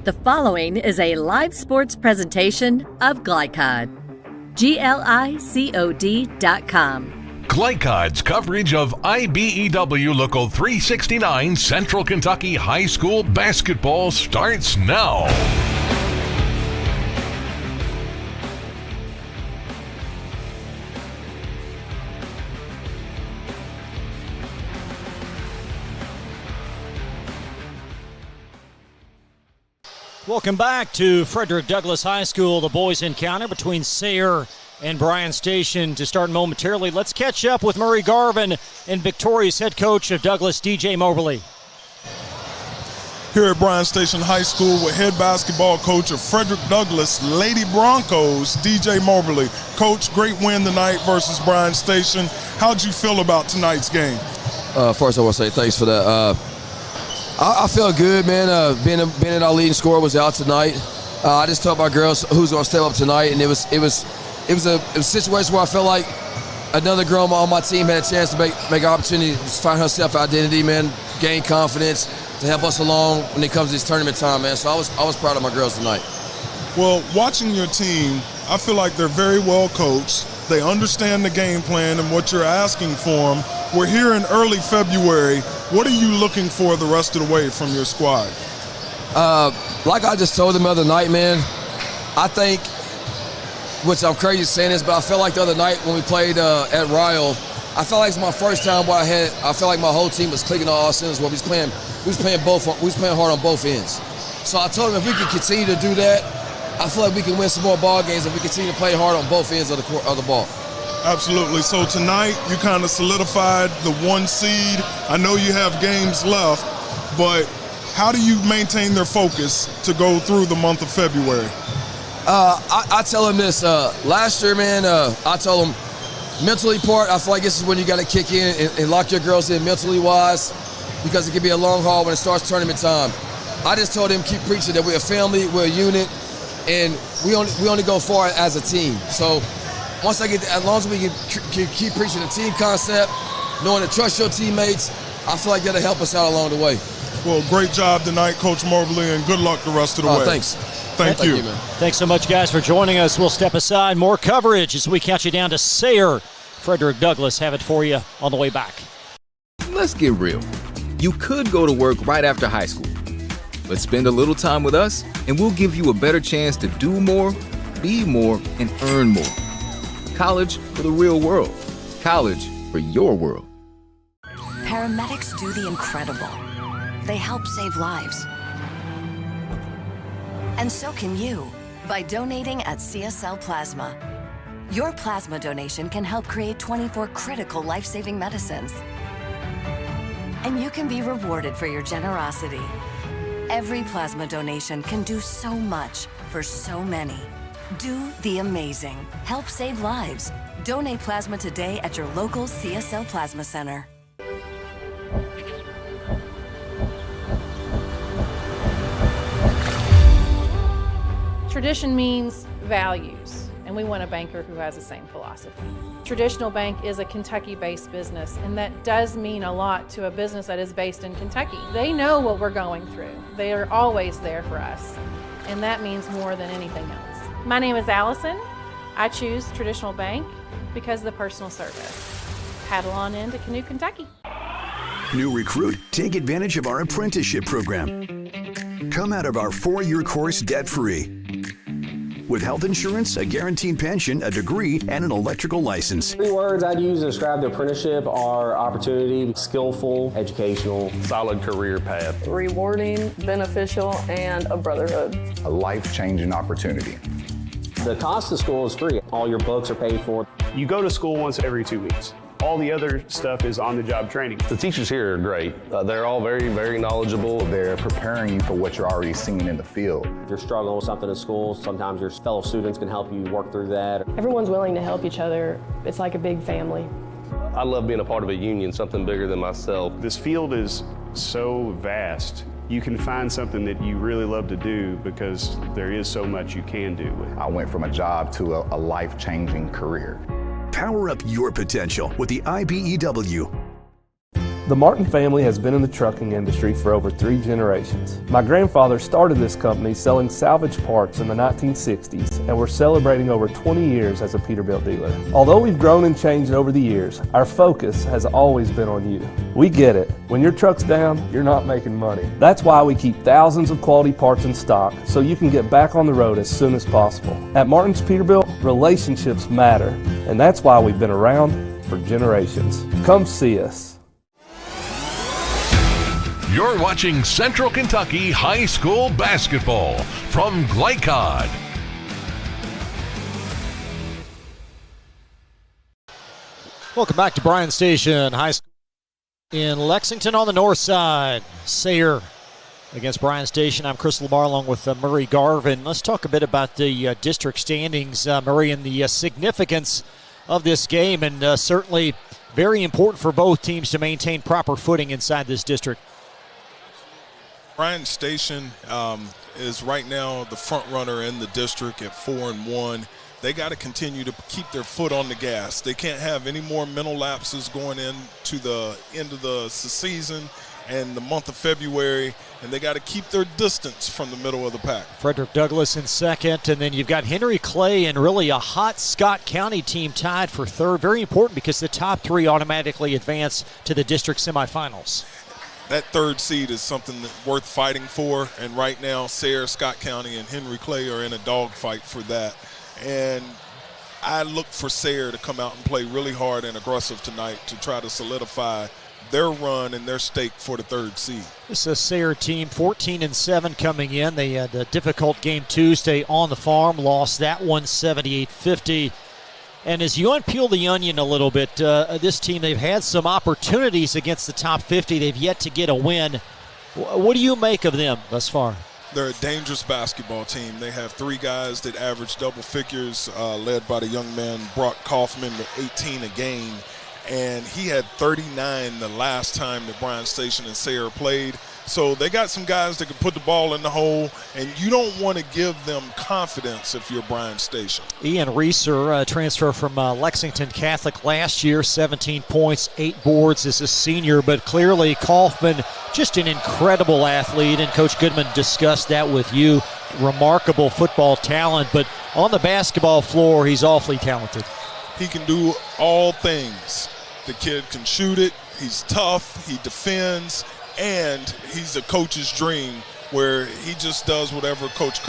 The following is a live sports presentation of Glycod. GLICOD.com. Glycod's coverage of IBEW Local 369 Central Kentucky High School basketball starts now. Welcome back to Frederick Douglass High School. The boys encounter between Sayre and Bryan Station to start momentarily. Let's catch up with Murray Garvin and Victoria's head coach of Douglass, DJ Moberly. Here at Bryan Station High School with head basketball coach of Frederick Douglass Lady Broncos, DJ Moberly. Coach, great win tonight versus Bryan Station. How'd you feel about tonight's game? First, I want to say thanks for that. I felt good, man. Being our leading scorer was out tonight. I just told my girls who's going to step up tonight, and it was a situation where I felt like another girl on my team had a chance to make an opportunity to find her self-identity, man, gain confidence to help us along when it comes to this tournament time, man. So I was proud of my girls tonight. Well, watching your team, I feel like they're very well coached. They understand the game plan and what you're asking for them. We're here in early February. What are you looking for the rest of the way from your squad? Like I just told them the other night, man, I think, which I'm crazy saying this, but I felt like the other night when we played at Ryle, I felt like it was my first time where I felt like my whole team was clicking on all cylinders. Where we was playing hard on both ends. So I told them if we can continue to do that, I feel like we can win some more ball games if we continue to play hard on both ends of the ball. Absolutely. So tonight you kind of solidified the 1 seed. I know you have games left, but how do you maintain their focus to go through the month of February? I tell them this. Last year, man, I told them mentally part, I feel like this is when you got to kick in and lock your girls in mentally wise, because it can be a long haul when it starts tournament time. I just told them keep preaching that we're a family, we're a unit, and we only go far as a team. So as long as we can keep preaching the team concept, knowing to trust your teammates, I feel like that'll help us out along the way. Well, great job tonight, Coach Moberly, and good luck the rest of the way. Thanks. Thank you. Man. Thanks so much, guys, for joining us. We'll step aside. More coverage as we count you down to Sayre. Frederick Douglass have it for you on the way back. Let's get real. You could go to work right after high school, but spend a little time with us, and we'll give you a better chance to do more, be more, and earn more. College for the real world. College for your world. Paramedics do the incredible. They help save lives. And so can you by donating at CSL Plasma. Your plasma donation can help create 24 critical life-saving medicines. And you can be rewarded for your generosity. Every plasma donation can do so much for so many. Do the amazing. Help save lives. Donate plasma today at your local CSL Plasma Center. Tradition means values, and we want a banker who has the same philosophy. Traditional Bank is a Kentucky-based business, and that does mean a lot to a business that is based in Kentucky. They know what we're going through. They are always there for us, and that means more than anything else. My name is Allison. I choose Traditional Bank because of the personal service. Paddle on into Canoe, Kentucky. New recruit, take advantage of our apprenticeship program. Come out of our 4-year course debt-free. With health insurance, a guaranteed pension, a degree, and an electrical license. 3 words I'd use to describe the apprenticeship are opportunity, skillful, educational, solid career path, rewarding, beneficial, and a brotherhood. A life-changing opportunity. The cost of school is free. All your books are paid for. You go to school once every 2 weeks. All the other stuff is on-the-job training. The teachers here are great. They're all very, very knowledgeable. They're preparing you for what you're already seeing in the field. If you're struggling with something at school, sometimes your fellow students can help you work through that. Everyone's willing to help each other. It's like a big family. I love being a part of a union, something bigger than myself. This field is so vast. You can find something that you really love to do because there is so much you can do with it. I went from a job to a life-changing career. Power up your potential with the IBEW. The Martin family has been in the trucking industry for over 3 generations. My grandfather started this company selling salvage parts in the 1960s, and we're celebrating over 20 years as a Peterbilt dealer. Although we've grown and changed over the years, our focus has always been on you. We get it. When your truck's down, you're not making money. That's why we keep thousands of quality parts in stock so you can get back on the road as soon as possible. At Martin's Peterbilt, relationships matter, and that's why we've been around for generations. Come see us. You're watching Central Kentucky High School Basketball from Glycod. Welcome back to Bryan Station High School in Lexington on the north side. Sayre against Bryan Station. I'm Chris Lamar along with Murray Garvin. Let's talk a bit about the district standings, Murray, and the significance of this game, and certainly very important for both teams to maintain proper footing inside this district. Bryan Station is right now the front runner in the district at 4-1. They got to continue to keep their foot on the gas. They can't have any more mental lapses going into the end of the season and the month of February, and they got to keep their distance from the middle of the pack. Frederick Douglass in second, and then you've got Henry Clay and really a hot Scott County team tied for third. Very important because the top 3 automatically advance to the district semifinals. That third seed is something worth fighting for, and right now Sayre, Scott County, and Henry Clay are in a dogfight for that. And I look for Sayre to come out and play really hard and aggressive tonight to try to solidify their run and their stake for the third seed. This is a Sayre team, 14-7 coming in. They had a difficult game Tuesday on the farm, lost that one 78-50. And as you unpeel the onion a little bit, this team, they've had some opportunities against the top 50. They've yet to get a win. What do you make of them thus far? They're a dangerous basketball team. They have 3 guys that average double figures, led by the young man Brock Kaufman with 18 a game. And he had 39 the last time that Bryan Station and Sayre played. So they got some guys that can put the ball in the hole, and you don't want to give them confidence if you're Bryan Station. Ian Reeser, transfer from Lexington Catholic last year, 17 points, 8 boards as a senior, but clearly Kaufman, just an incredible athlete, and Coach Goodman discussed that with you. Remarkable football talent, but on the basketball floor, he's awfully talented. He can do all things. The kid can shoot it, he's tough, he defends, and he's a coach's dream where he just does whatever Coach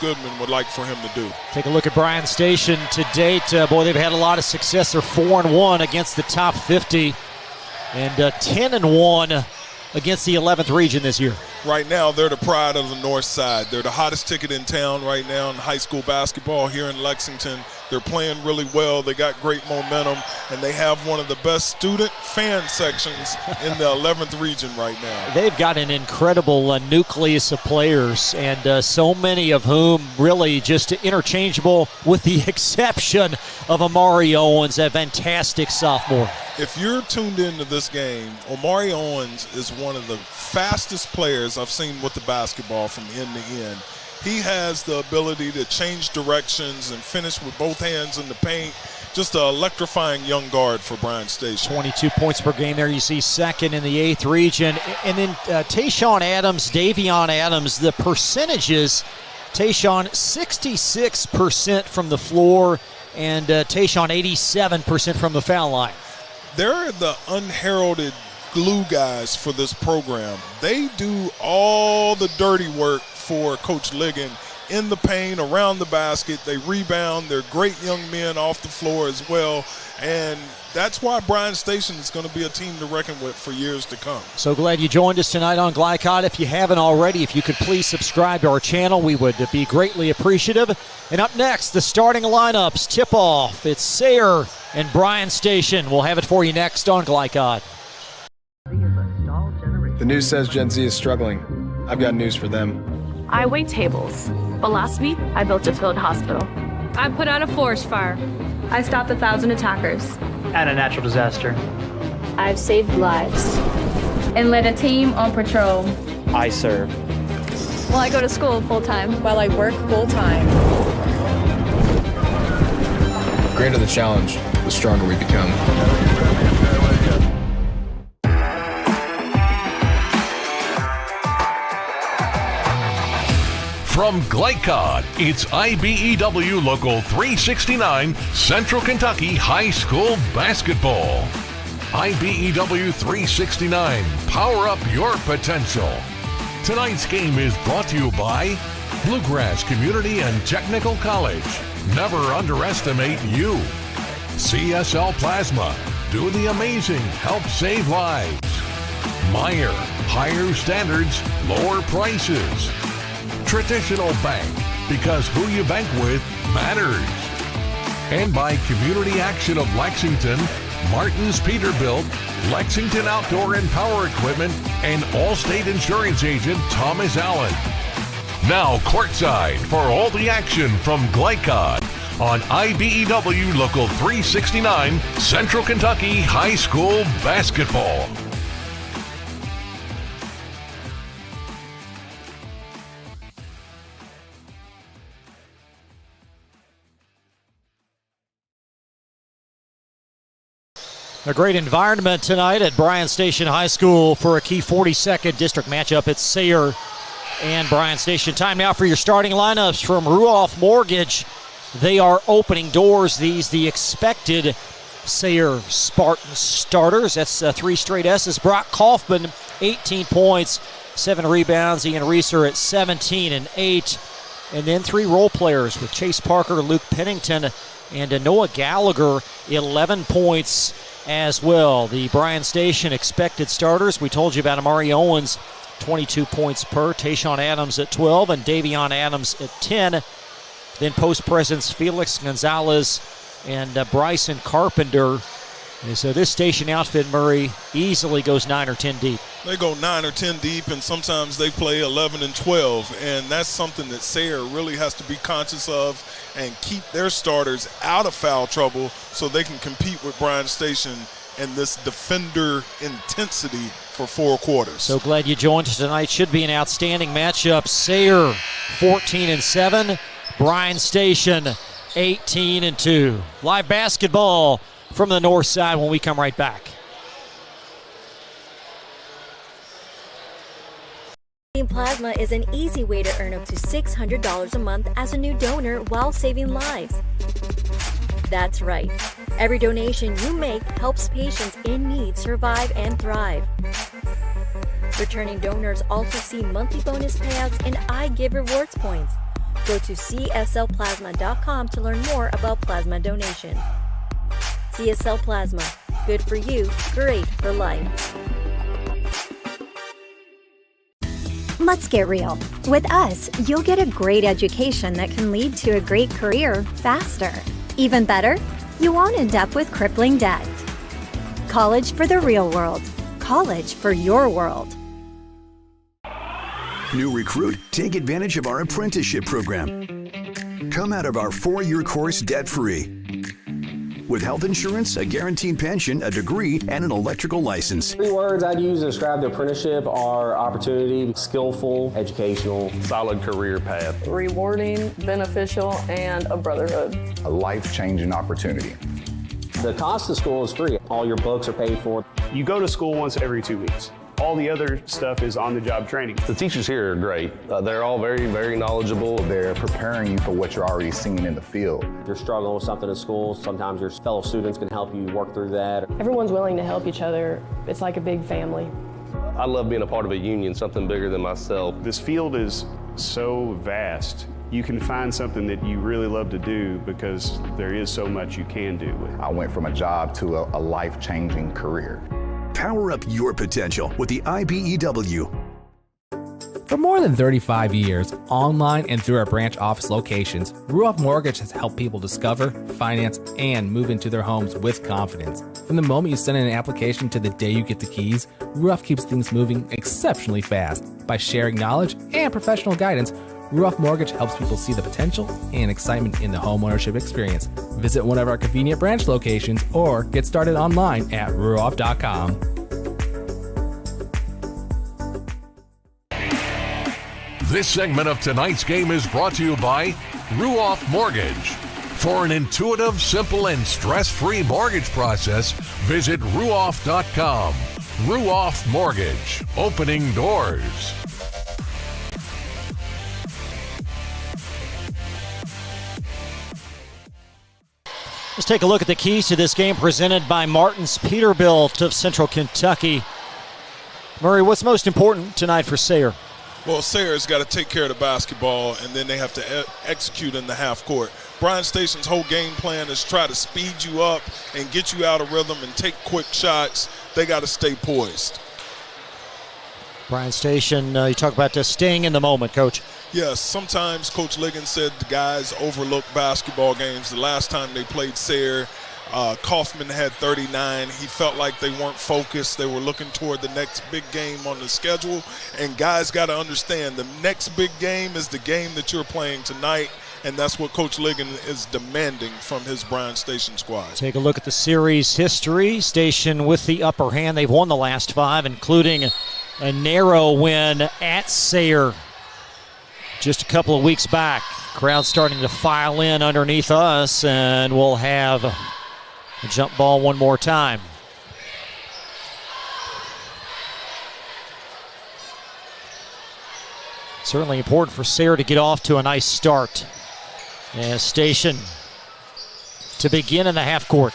Goodman would like for him to do. Take a look at Bryan Station to date. Boy, they've had a lot of success. They're 4-1 against the top 50 and 10-1 against the 11th region this year. Right now, they're the pride of the north side. They're the hottest ticket in town right now in high school basketball here in Lexington. They're playing really well. They got great momentum, and they have one of the best student fan sections in the 11th region right now. They've got an incredible nucleus of players, and so many of whom really just interchangeable with the exception of Amari Owens, a fantastic sophomore. If you're tuned into this game, Amari Owens is one of the fastest players I've seen with the basketball from end to end. He has the ability to change directions and finish with both hands in the paint. Just an electrifying young guard for Bryan Station. 22 points per game there. You see second in the 8th region. And then Tayshawn Adams, Davion Adams, the percentages, Tayshawn 66% from the floor and Tayshawn 87% from the foul line. They're the unheralded glue guys for this program. They do all the dirty work for Coach Ligon in the paint, around the basket. They rebound. They're great young men off the floor as well. And that's why Bryan Station is going to be a team to reckon with for years to come. So glad you joined us tonight on Glycod. If you haven't already, if you could please subscribe to our channel, we would be greatly appreciative. And up next, the starting lineups tip-off. It's Sayre and Bryan Station. We'll have it for you next on Glycod. The news says Gen Z is struggling. I've got news for them. I wait tables, but last week I built a field hospital. I put out a forest fire. I stopped 1,000 attackers. And a natural disaster. I've saved lives. And led a team on patrol. I serve. Well, I go to school full-time. While I work full-time. The greater the challenge, the stronger we become. From Glycod, it's IBEW Local 369 Central Kentucky High School Basketball. IBEW 369, power up your potential. Tonight's game is brought to you by Bluegrass Community and Technical College. Never underestimate you. CSL Plasma, do the amazing, help save lives. Meyer, higher standards, lower prices. Traditional Bank, because who you bank with matters. And by Community Action of Lexington, Martin's Peterbilt, Lexington Outdoor and Power Equipment, and Allstate Insurance Agent Thomas Allen. Now courtside for all the action from Glycod on IBEW Local 369 Central Kentucky High School Basketball. A great environment tonight at Bryan Station High School for a key 42nd district matchup. It's Sayre and Bryan Station. Time now for your starting lineups from Ruoff Mortgage. They are opening doors. These the expected Sayre Spartans starters. That's 3 straight S's. Brock Kaufman, 18 points, 7 rebounds. Ian Reeser at 17 and 8. And then 3 role players with Chase Parker, Luke Pennington, and Noah Gallagher, 11 points as well. The Bryan Station expected starters. We told you about Amari Owens, 22 points per. Tayshawn Adams at 12 and Davion Adams at 10. Then post presence Felix Gonzalez and Bryson Carpenter. And so this station outfit, Murray, easily goes 9 or 10 deep. They go 9 or 10 deep, and sometimes they play 11 and 12, and that's something that Sayre really has to be conscious of and keep their starters out of foul trouble so they can compete with Bryan Station and this defender intensity for 4 quarters. So glad you joined us tonight. Should be an outstanding matchup. Sayre 14 and 7, Bryan Station 18 and 2. Live basketball from the north side when we come right back. Plasma is an easy way to earn up to $600 a month as a new donor while saving lives. That's right. Every donation you make helps patients in need survive and thrive. Returning donors also see monthly bonus payouts and I Give Rewards points. Go to cslplasma.com to learn more about plasma donation. CSL Plasma. Good for you, great for life. Let's get real. With us, you'll get a great education that can lead to a great career faster. Even better, you won't end up with crippling debt. College for the real world. College for your world. New recruit, take advantage of our apprenticeship program. Come out of our 4-year course debt-free. With health insurance, a guaranteed pension, a degree, and an electrical license. 3 words I'd use to describe the apprenticeship are opportunity, skillful, educational, solid career path, rewarding, beneficial, and a brotherhood. A life-changing opportunity. The cost of school is free. All your books are paid for. You go to school once every 2 weeks. All the other stuff is on-the-job training. The teachers here are great. They're all very, very knowledgeable. They're preparing you for what you're already seeing in the field. If you're struggling with something at school, sometimes your fellow students can help you work through that. Everyone's willing to help each other. It's like a big family. I love being a part of a union, something bigger than myself. This field is so vast. You can find something that you really love to do because there is so much you can do with it. I went from a job to a life-changing career. Power up your potential with the IBEW. For more than 35 years, online and through our branch office locations, Ruoff Mortgage has helped people discover, finance, and move into their homes with confidence. From the moment you send in an application to the day you get the keys, Ruoff keeps things moving exceptionally fast. By sharing knowledge and professional guidance, Ruoff Mortgage helps people see the potential and excitement in the homeownership experience. Visit one of our convenient branch locations or get started online at ruoff.com. This segment of tonight's game is brought to you by Ruoff Mortgage. For an intuitive, simple, and stress-free mortgage process, visit ruoff.com. Ruoff Mortgage, opening doors. Let's take a look at the keys to this game presented by Martin's Peterbilt of Central Kentucky. Murray, what's most important tonight for Sayre? Well, Sayre's got to take care of the basketball, and then they have to execute in the half court. Bryan Station's whole game plan is try to speed you up and get you out of rhythm and take quick shots. They got to stay poised. Bryan Station, you talk about staying in the moment, Coach. Yes, sometimes Coach Liggins said the guys overlook basketball games. The last time they played Sayre, Kaufman had 39. He felt like they weren't focused. They were looking toward the next big game on the schedule. And guys got to understand the next big game is the game that you're playing tonight. And that's what Coach Liggins is demanding from his Bryan Station squad. Take a look at the series history. Station with the upper hand. They've won the last 5, including a narrow win at Sayre just a couple of weeks back. Crowd starting to file in underneath us, and we'll have a jump ball one more time. Certainly important for Sayre to get off to a nice start. And Station to begin in the half court.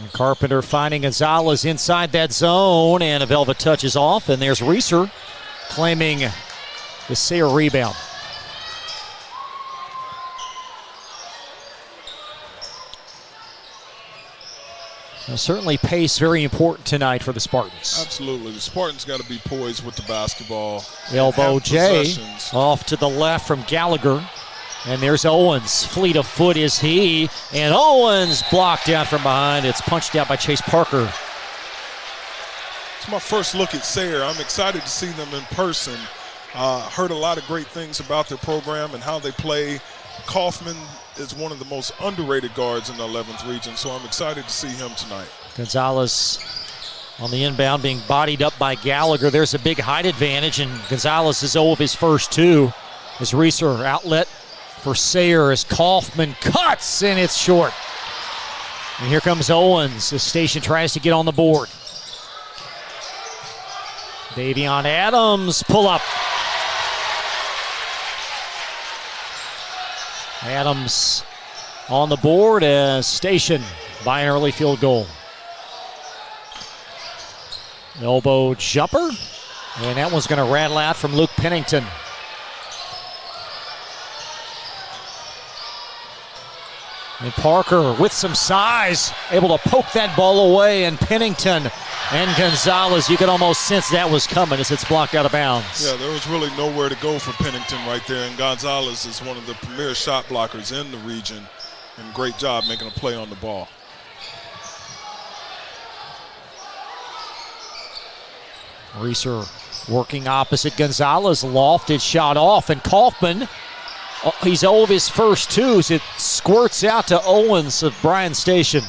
And Carpenter finding Gonzalez inside that zone, and a velvet touch is off, and there's Reeser claiming the Sayre rebound. Now, certainly pace very important tonight for the Spartans. Absolutely. The Spartans got to be poised with the basketball. Elbow J off to the left from Gallagher. And there's Owens. Fleet of foot is he. And Owens blocked out from behind. It's punched out by Chase Parker. It's my first look at Sayre. I'm excited to see them in person. Heard a lot of great things about their program and how they play. Kaufman is one of the most underrated guards in the 11th region, so I'm excited to see him tonight. Gonzalez on the inbound being bodied up by Gallagher. There's a big height advantage, and Gonzalez is 0 of his first 2. As Reeser outlet for Sayre as Kaufman cuts, and it's short. And here comes Owens. The Station tries to get on the board. Davion Adams, pull up. Adams on the board as Station by an early field goal. Elbow jumper, and that one's going to rattle out from Luke Pennington. And Parker with some size, able to poke that ball away, and Pennington and Gonzalez, you could almost sense that was coming as it's blocked out of bounds. Yeah, there was really nowhere to go for Pennington right there, and Gonzalez is one of the premier shot blockers in the region, and great job making a play on the ball. Reeser working opposite Gonzalez, lofted shot off, and Kaufman, he's 0 of his first 2 as it squirts out to Owens of Bryan Station.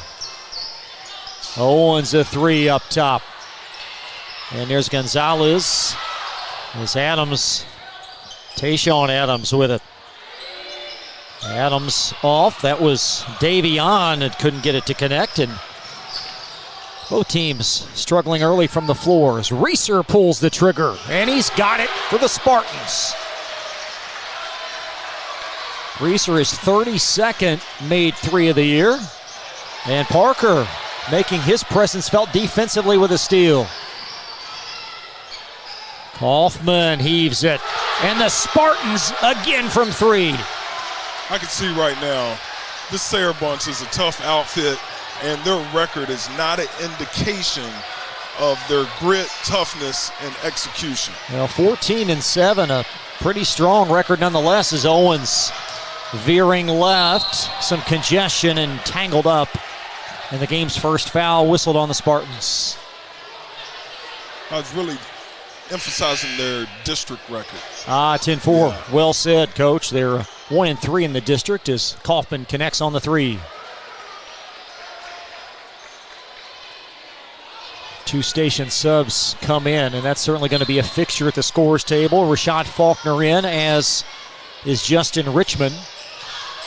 Owens a 3 up top. And there's Gonzalez. There's Adams. Tayshawn Adams with it. Adams off. That was Davion that couldn't get it to connect. And both teams struggling early from the floor as Reeser pulls the trigger. And he's got it for the Spartans. Reeser is 32nd made 3 of the year. And Parker making his presence felt defensively with a steal. Kaufman heaves it. And the Spartans again from 3. I can see right now, this Sayre bunch is a tough outfit, and their record is not an indication of their grit, toughness, and execution. Well, 14-7, a pretty strong record nonetheless, as Owens veering left, some congestion and tangled up. And the game's first foul whistled on the Spartans. I was really emphasizing their district record. 10-4. Yeah. Well said, Coach. They're 1-3 in the district as Kaufman connects on the 3. 2 Station subs come in, and that's certainly going to be a fixture at the scores table. Rashad Faulkner in, as is Justin Richmond.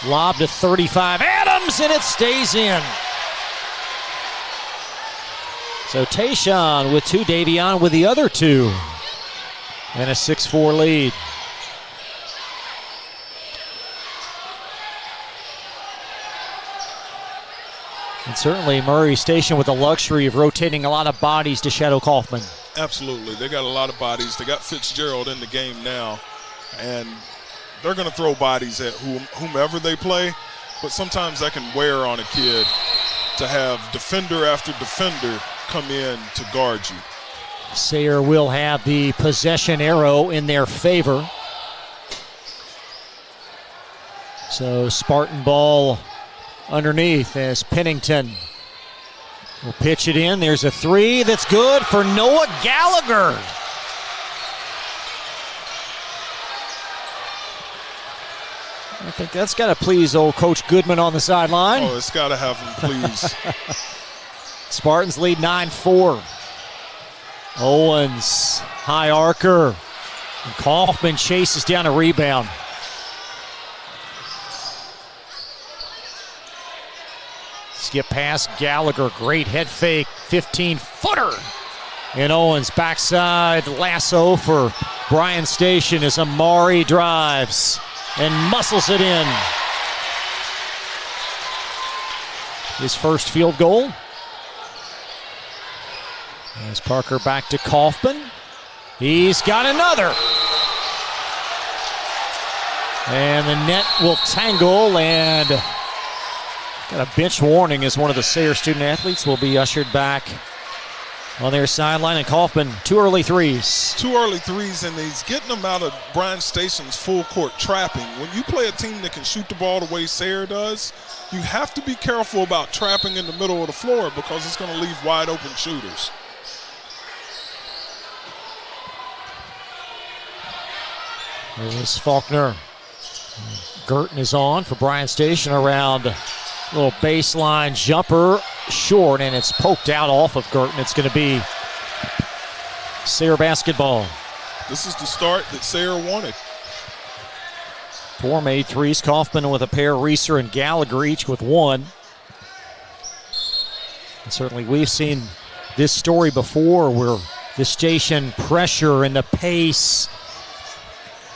Lob to 35. Adams, and it stays in. So Tayshawn with 2, Davion with the other 2. And a 6-4 lead. And certainly Murray Station with the luxury of rotating a lot of bodies to shadow Kaufman. Absolutely. They got a lot of bodies. They got Fitzgerald in the game now, and they're going to throw bodies at whomever they play, but sometimes that can wear on a kid to have defender after defender come in to guard you. Sayre will have the possession arrow in their favor. So Spartan ball underneath as Pennington will pitch it in. There's a three that's good for Noah Gallagher. I think that's got to please old Coach Goodman on the sideline. Oh, it's got to have him pleased. Spartans lead 9-4. Owens, high arcer. And Kaufman chases down a rebound. Skip past Gallagher, great head fake, 15-footer. And Owens backside lasso for Bryan Station as Amari drives and muscles it in. His first field goal. As Parker back to Kaufman. He's got another. And the net will tangle, and got a bench warning as one of the Sayre student athletes will be ushered back on their sideline. And Kaufman, 2 early threes. 2 early threes, and he's getting them out of Bryan Station's full court trapping. When you play a team that can shoot the ball the way Sayre does, you have to be careful about trapping in the middle of the floor because it's going to leave wide open shooters. There's Faulkner. Girton is on for Bryan Station around a little baseline jumper, short, and it's poked out off of Girton. It's going to be Sayre basketball. This is the start that Sayre wanted. 4 made threes. Kaufman with a pair, Reeser and Gallagher each with 1. And certainly we've seen this story before where the Station pressure and the pace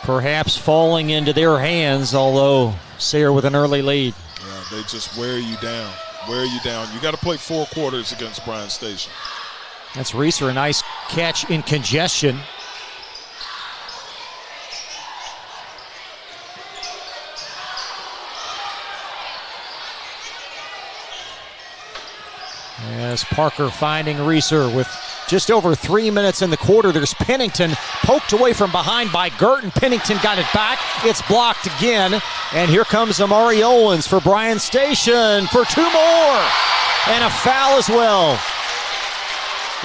perhaps falling into their hands, although Sayre with an early lead. Yeah, they just wear you down. You got to play 4 quarters against Bryan Station. That's Reeser, a nice catch in congestion. As Parker finding Reeser with just over 3 minutes in the quarter. There's Pennington poked away from behind by Girton. Pennington got it back. It's blocked again. And here comes Amari Owens for Bryan Station for 2 more. And a foul as well.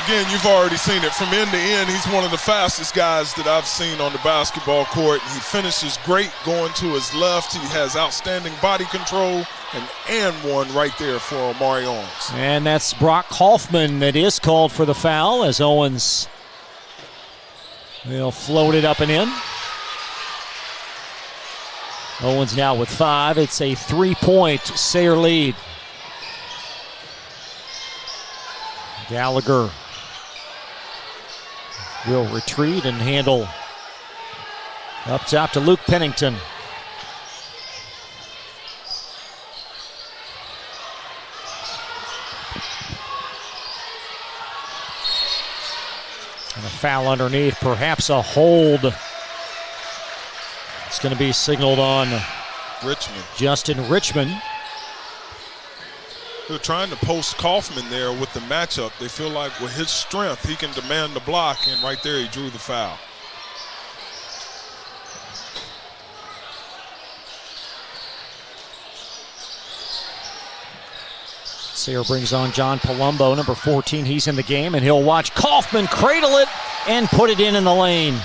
Again, you've already seen it. From end to end, he's one of the fastest guys that I've seen on the basketball court. He finishes great going to his left. He has outstanding body control. And one right there for Amari Owens. And that's Brock Kaufman that is called for the foul as Owens will float it up and in. Owens now with 5. It's a 3-point Sayre lead. Gallagher will retreat and handle up top to Luke Pennington. And a foul underneath, perhaps a hold. It's going to be signaled on Richmond. Justin Richmond. They're trying to post Kaufman there with the matchup. They feel like with his strength, he can demand the block, and right there he drew the foul. Sayre brings on John Palumbo, number 14. He's in the game, and he'll watch Kaufman cradle it and put it in the lane.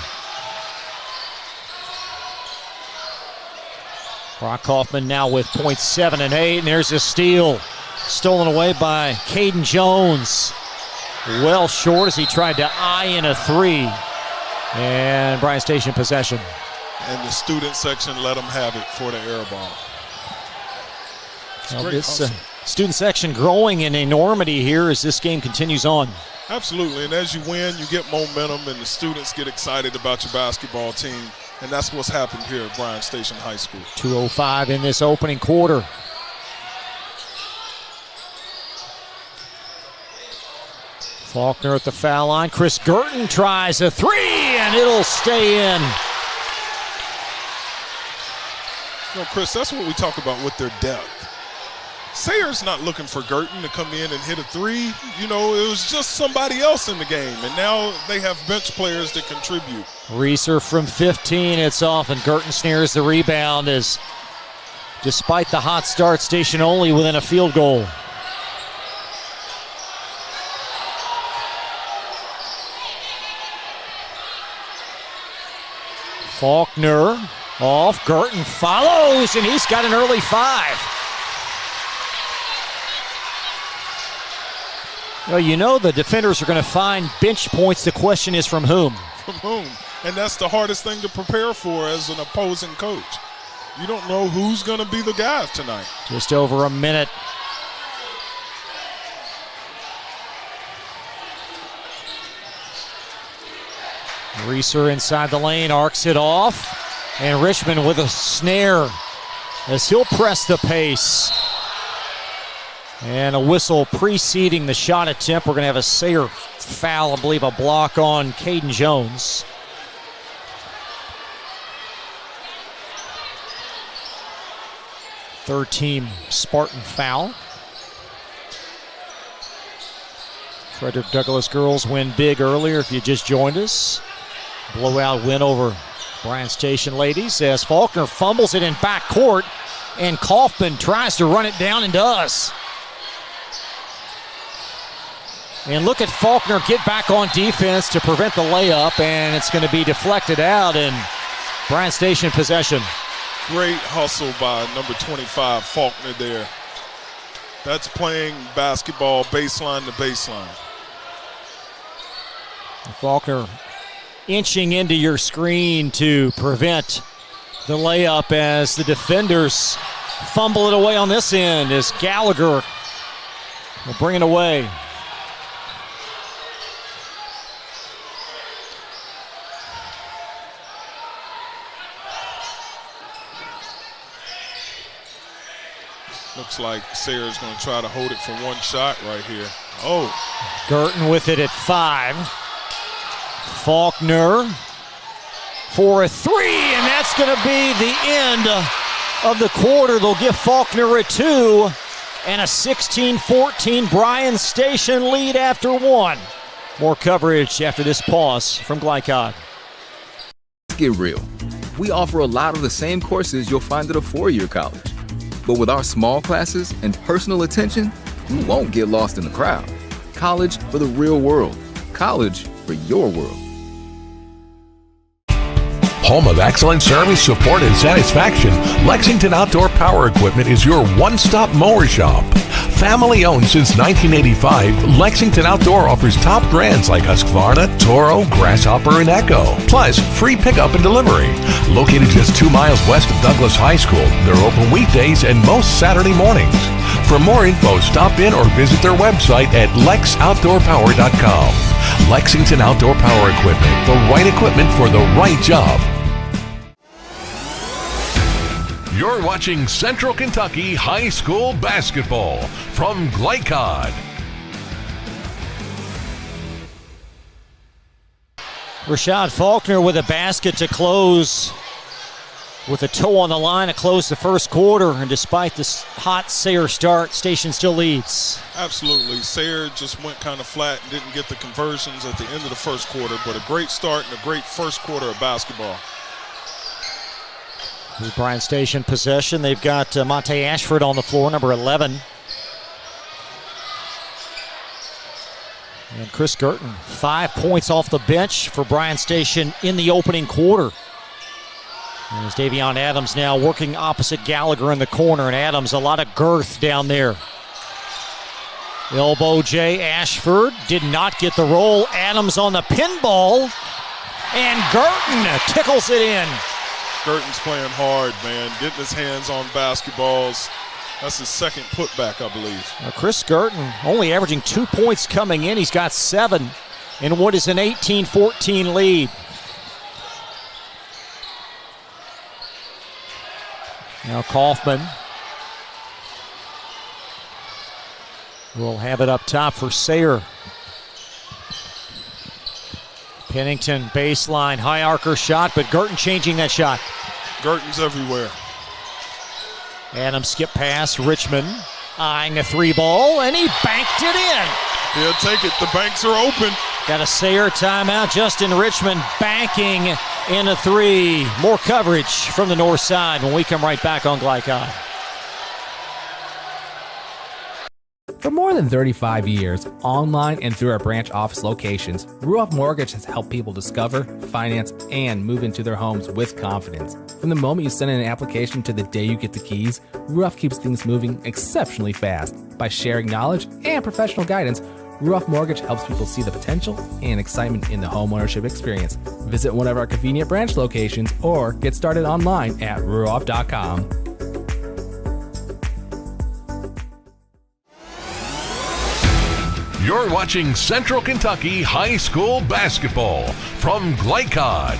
Brock Kaufman now with points 7 and 8, and there's a steal. Stolen away by Caden Jones. Well short as he tried to eye in a 3. And Bryan Station possession. And the student section let him have it for the air ball. Well, this student section growing in enormity here as this game continues on. Absolutely, and as you win, you get momentum, and the students get excited about your basketball team, and that's what's happened here at Bryan Station High School. 2:05 in this opening quarter. Faulkner at the foul line. Chris Girton tries a three, and it'll stay in. You know, Chris, that's what we talk about with their depth. Sayre's not looking for Girton to come in and hit a three. You know, it was just somebody else in the game, and now they have bench players that contribute. Reeser from 15, it's off, and Girton snares the rebound as, despite the hot start, Station only within a field goal. Faulkner off, Girton follows, and he's got an early 5. Well, you know the defenders are going to find bench points. The question is from whom? From whom? And that's the hardest thing to prepare for as an opposing coach. You don't know who's going to be the guy tonight. Just over a minute. Reeser inside the lane, arcs it off, and Richmond with a snare as he'll press the pace. And a whistle preceding the shot attempt. We're going to have a Sayre foul, I believe a block on Caden Jones. Third team Spartan foul. Frederick Douglass girls win big earlier if you just joined us. Blowout win over Bryan Station ladies as Faulkner fumbles it in backcourt and Kaufman tries to run it down and does. And look at Faulkner get back on defense to prevent the layup, and it's going to be deflected out in Bryan Station possession. Great hustle by number 25, Faulkner there. That's playing basketball baseline to baseline. Faulkner inching into your screen to prevent the layup as the defenders fumble it away on this end as Gallagher will bring it away. Looks like Sayre's going to try to hold it for one shot right here. Oh. Girton with it at 5. Faulkner for a 3, and that's going to be the end of the quarter. They'll give Faulkner a 2 and a 16-14 Bryan Station lead after 1. More coverage after this pause from Glycod. Let's get real. We offer a lot of the same courses you'll find at a 4-year college. But with our small classes and personal attention, you won't get lost in the crowd. College for the real world. College for your world. Home of excellent service, support, and satisfaction, Lexington Outdoor Power Equipment is your one-stop mower shop. Family owned since 1985, Lexington Outdoor offers top brands like Husqvarna, Toro, Grasshopper, and Echo. Plus, free pickup and delivery. Located just 2 miles west of Douglass High School, they're open weekdays and most Saturday mornings. For more info, stop in or visit their website at lexoutdoorpower.com. Lexington Outdoor Power Equipment, the right equipment for the right job. You're watching Central Kentucky High School basketball from Glycod. Rashad Faulkner with a basket to close with a toe on the line to close the first quarter. And despite this hot Sayre start, Station still leads. Absolutely. Sayre just went kind of flat and didn't get the conversions at the end of the first quarter, but a great start and a great first quarter of basketball. With Bryan Station possession, they've got Monte Ashford on the floor, number 11. And Chris Girton, 5 points off the bench for Bryan Station in the opening quarter. And as Davion Adams now working opposite Gallagher in the corner, and Adams, a lot of girth down there. Elbow J. Ashford did not get the roll. Adams on the pinball, and Girton tickles it in. Girton's playing hard, man, getting his hands on basketballs. That's his second putback, I believe. Now Chris Girton only averaging 2 points coming in. He's got 7 in what is an 18-14 lead. Now Kaufman will have it up top for Sayre. Pennington baseline, high arcer shot, but Girton changing that shot. Girton's everywhere. Adams skip pass, Richmond eyeing a 3 ball, and he banked it in. He'll take it, the banks are open. Got a Sayre timeout, Justin Richmond banking in a 3. More coverage from the north side when we come right back on Glycod. For more than 35 years, online and through our branch office locations, Ruoff Mortgage has helped people discover, finance, and move into their homes with confidence. From the moment you send in an application to the day you get the keys, Ruoff keeps things moving exceptionally fast. By sharing knowledge and professional guidance, Ruoff Mortgage helps people see the potential and excitement in the homeownership experience. Visit one of our convenient branch locations or get started online at ruoff.com. You're watching Central Kentucky High School Basketball from Glycod.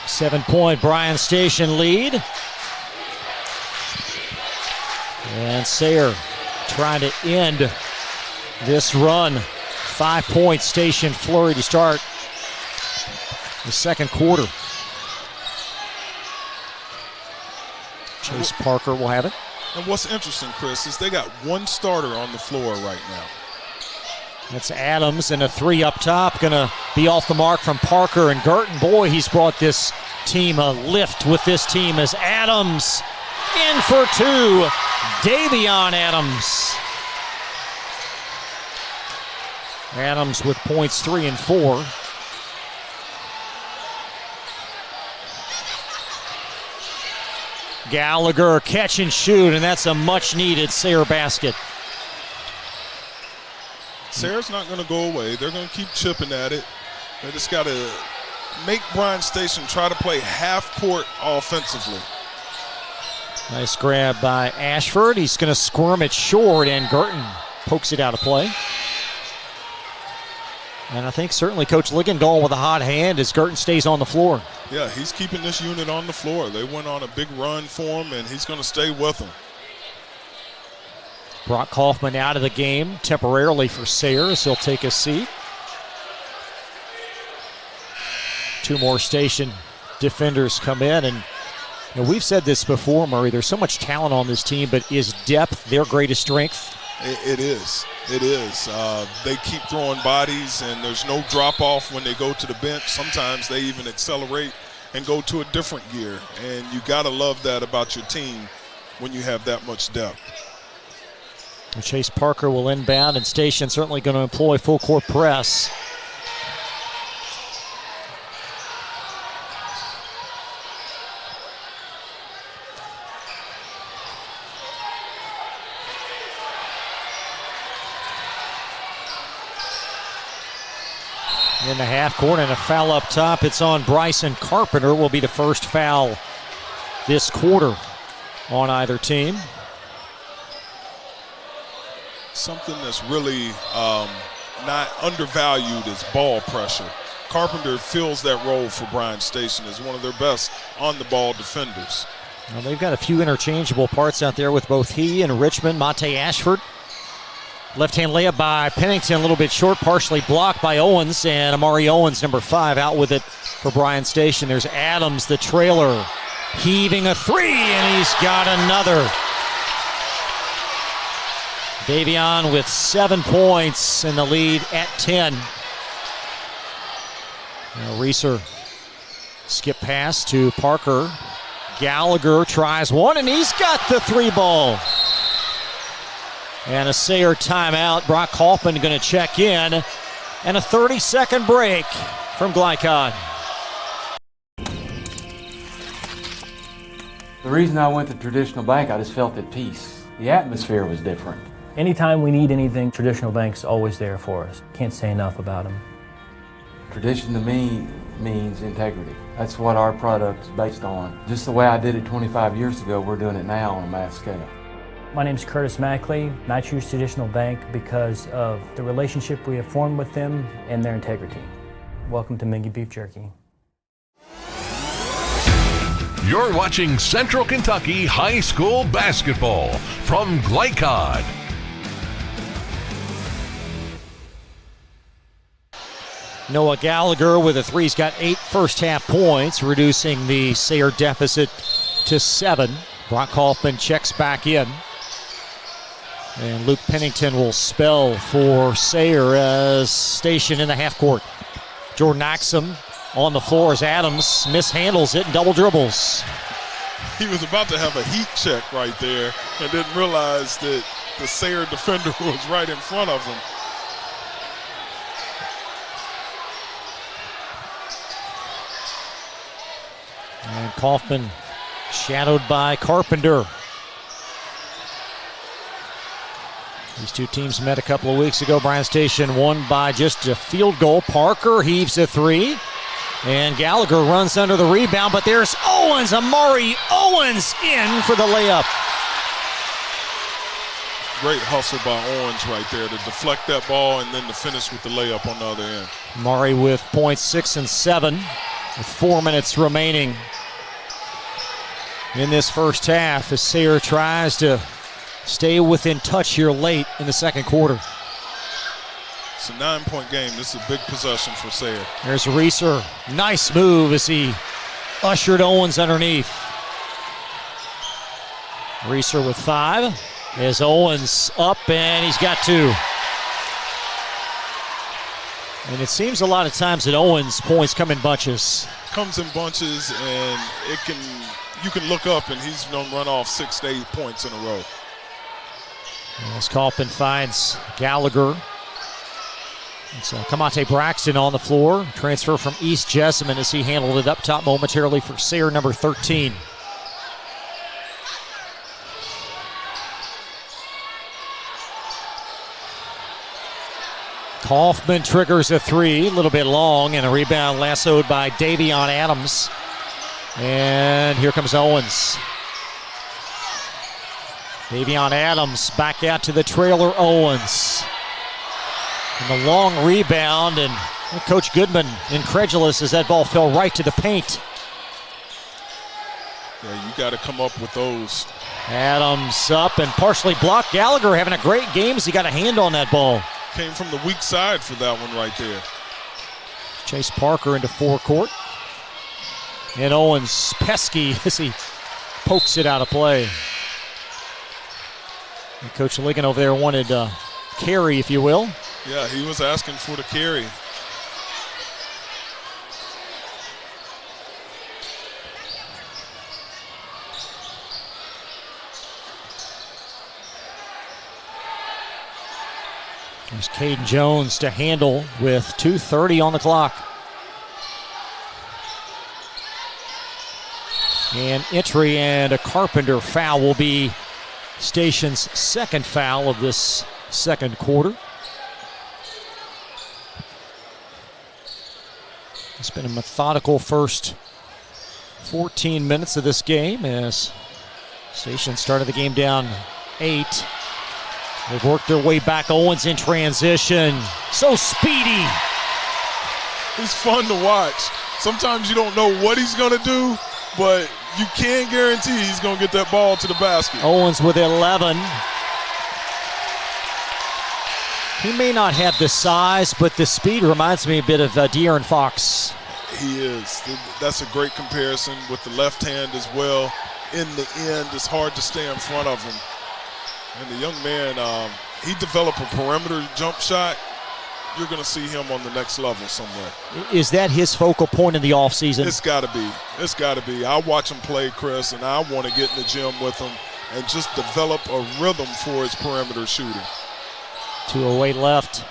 Seven-point Bryan Station lead. And Sayre trying to end this run. 5-point Station flurry to start the second quarter. Chase Parker will have it. And what's interesting, Chris, is they got one starter on the floor right now. That's Adams, and a 3 up top. Going to be off the mark from Parker and Girton. Boy, he's brought this team a lift with this team as Adams in for 2. Davion Adams. Adams with points 3 and 4. Gallagher catch and shoot, and that's a much-needed Sayre basket. Sayre's not going to go away. They're going to keep chipping at it. They just got to make Bryan Station try to play half-court offensively. Nice grab by Ashford. He's going to squirm it short, and Girton pokes it out of play. And I think certainly Coach Ligon going with a hot hand as Girton stays on the floor. Yeah, he's keeping this unit on the floor. They went on a big run for him, and he's going to stay with them. Brock Kaufman out of the game temporarily for Sayre as he'll take a seat. 2 more Station defenders come in, and we've said this before, Murray, there's so much talent on this team, but is depth their greatest strength? It is. It is. They keep throwing bodies, and there's no drop-off when they go to the bench. Sometimes they even accelerate and go to a different gear, and you got to love that about your team when you have that much depth. Chase Parker will inbound, and Station certainly going to employ full-court press. In the half court, and a foul up top. It's on Bryson Carpenter. Will be the first foul this quarter on either team. Something that's really not undervalued is ball pressure. Carpenter fills that role for Bryan Station as one of their best on-the-ball defenders. Well, they've got a few interchangeable parts out there with both he and Richmond. Monte Ashford. Left-hand layup by Pennington, a little bit short, partially blocked by Owens, and Amari Owens, number 5, out with it for Bryan Station. There's Adams, the trailer, heaving a 3, and he's got another. Davion with 7 points in the lead at 10. Now Reeser skip pass to Parker. Gallagher tries one, and he's got the 3 ball. And a Sayre timeout. Brock Kaufman going to check in. And a 30-second break from Glycod. The reason I went to Traditional Bank, I just felt at peace. The atmosphere was different. Anytime we need anything, Traditional Bank's always there for us. Can't say enough about them. Tradition to me means integrity. That's what our product is based on. Just the way I did it 25 years ago, we're doing it now on a mass scale. My name is Curtis Mackley, and I choose Traditional Bank because of the relationship we have formed with them and their integrity. Welcome to Mingy Beef Jerky. You're watching Central Kentucky High School Basketball from Glycod. Noah Gallagher with a three. He's got 8 first-half points, reducing the Sayre deficit to 7. Brock Hoffman checks back in. And Luke Pennington will spell for Sayre as Station in the half court. Jordan Axum on the floor as Adams mishandles it and double dribbles. He was about to have a heat check right there and didn't realize that the Sayre defender was right in front of him. And Kaufman shadowed by Carpenter. These two teams met a couple of weeks ago. Bryan Station won by just a field goal. Parker heaves a 3. And Gallagher runs under the rebound, but there's Owens, Amari Owens in for the layup. Great hustle by Owens right there to deflect that ball and then to finish with the layup on the other end. Amari with points 6 and 7 with 4 minutes remaining in this first half as Sayre tries to stay within touch here late in the second quarter. It's a 9-point game. This is a big possession for Sayre. There's Reeser. Nice move as he ushered Owens underneath. Reeser with 5. As Owens up, and he's got 2. And it seems a lot of times that Owens' points come in bunches. Comes in bunches, and you can look up, and he's going to run off 6 to 8 points in a row. As Kaufman finds Gallagher. It's Kamate Braxton on the floor. Transfer from East Jessamine as he handled it up top momentarily for Sayre, number 13. Kaufman triggers a 3, a little bit long, and a rebound lassoed by Davion Adams. And here comes Owens. Davion Adams back out to the trailer Owens. And the long rebound, and Coach Goodman incredulous as that ball fell right to the paint. Yeah, you got to come up with those. Adams up and partially blocked. Gallagher having a great game as he got a hand on that ball. Came from the weak side for that one right there. Chase Parker into forecourt. And Owens pesky as he pokes it out of play. And Coach Ligon over there wanted carry, if you will. Yeah, he was asking for the carry. There's Caden Jones to handle with 2:30 on the clock. And entry and a Carpenter foul will be Station's second foul of this second quarter. It's been a methodical first 14 minutes of this game as Station started the game down 8. They've worked their way back. Owens in transition. So speedy. He's fun to watch. Sometimes you don't know what he's going to do, but you can guarantee he's going to get that ball to the basket. Owens with 11. He may not have the size, but the speed reminds me a bit of De'Aaron Fox. He is. That's a great comparison with the left hand as well. In the end, it's hard to stay in front of him. And the young man, he developed a perimeter jump shot. You're going to see him on the next level somewhere. Is that his focal point in the offseason? It's got to be. It's got to be. I watch him play, Chris, and I want to get in the gym with him and just develop a rhythm for his perimeter shooting. 2:08 left.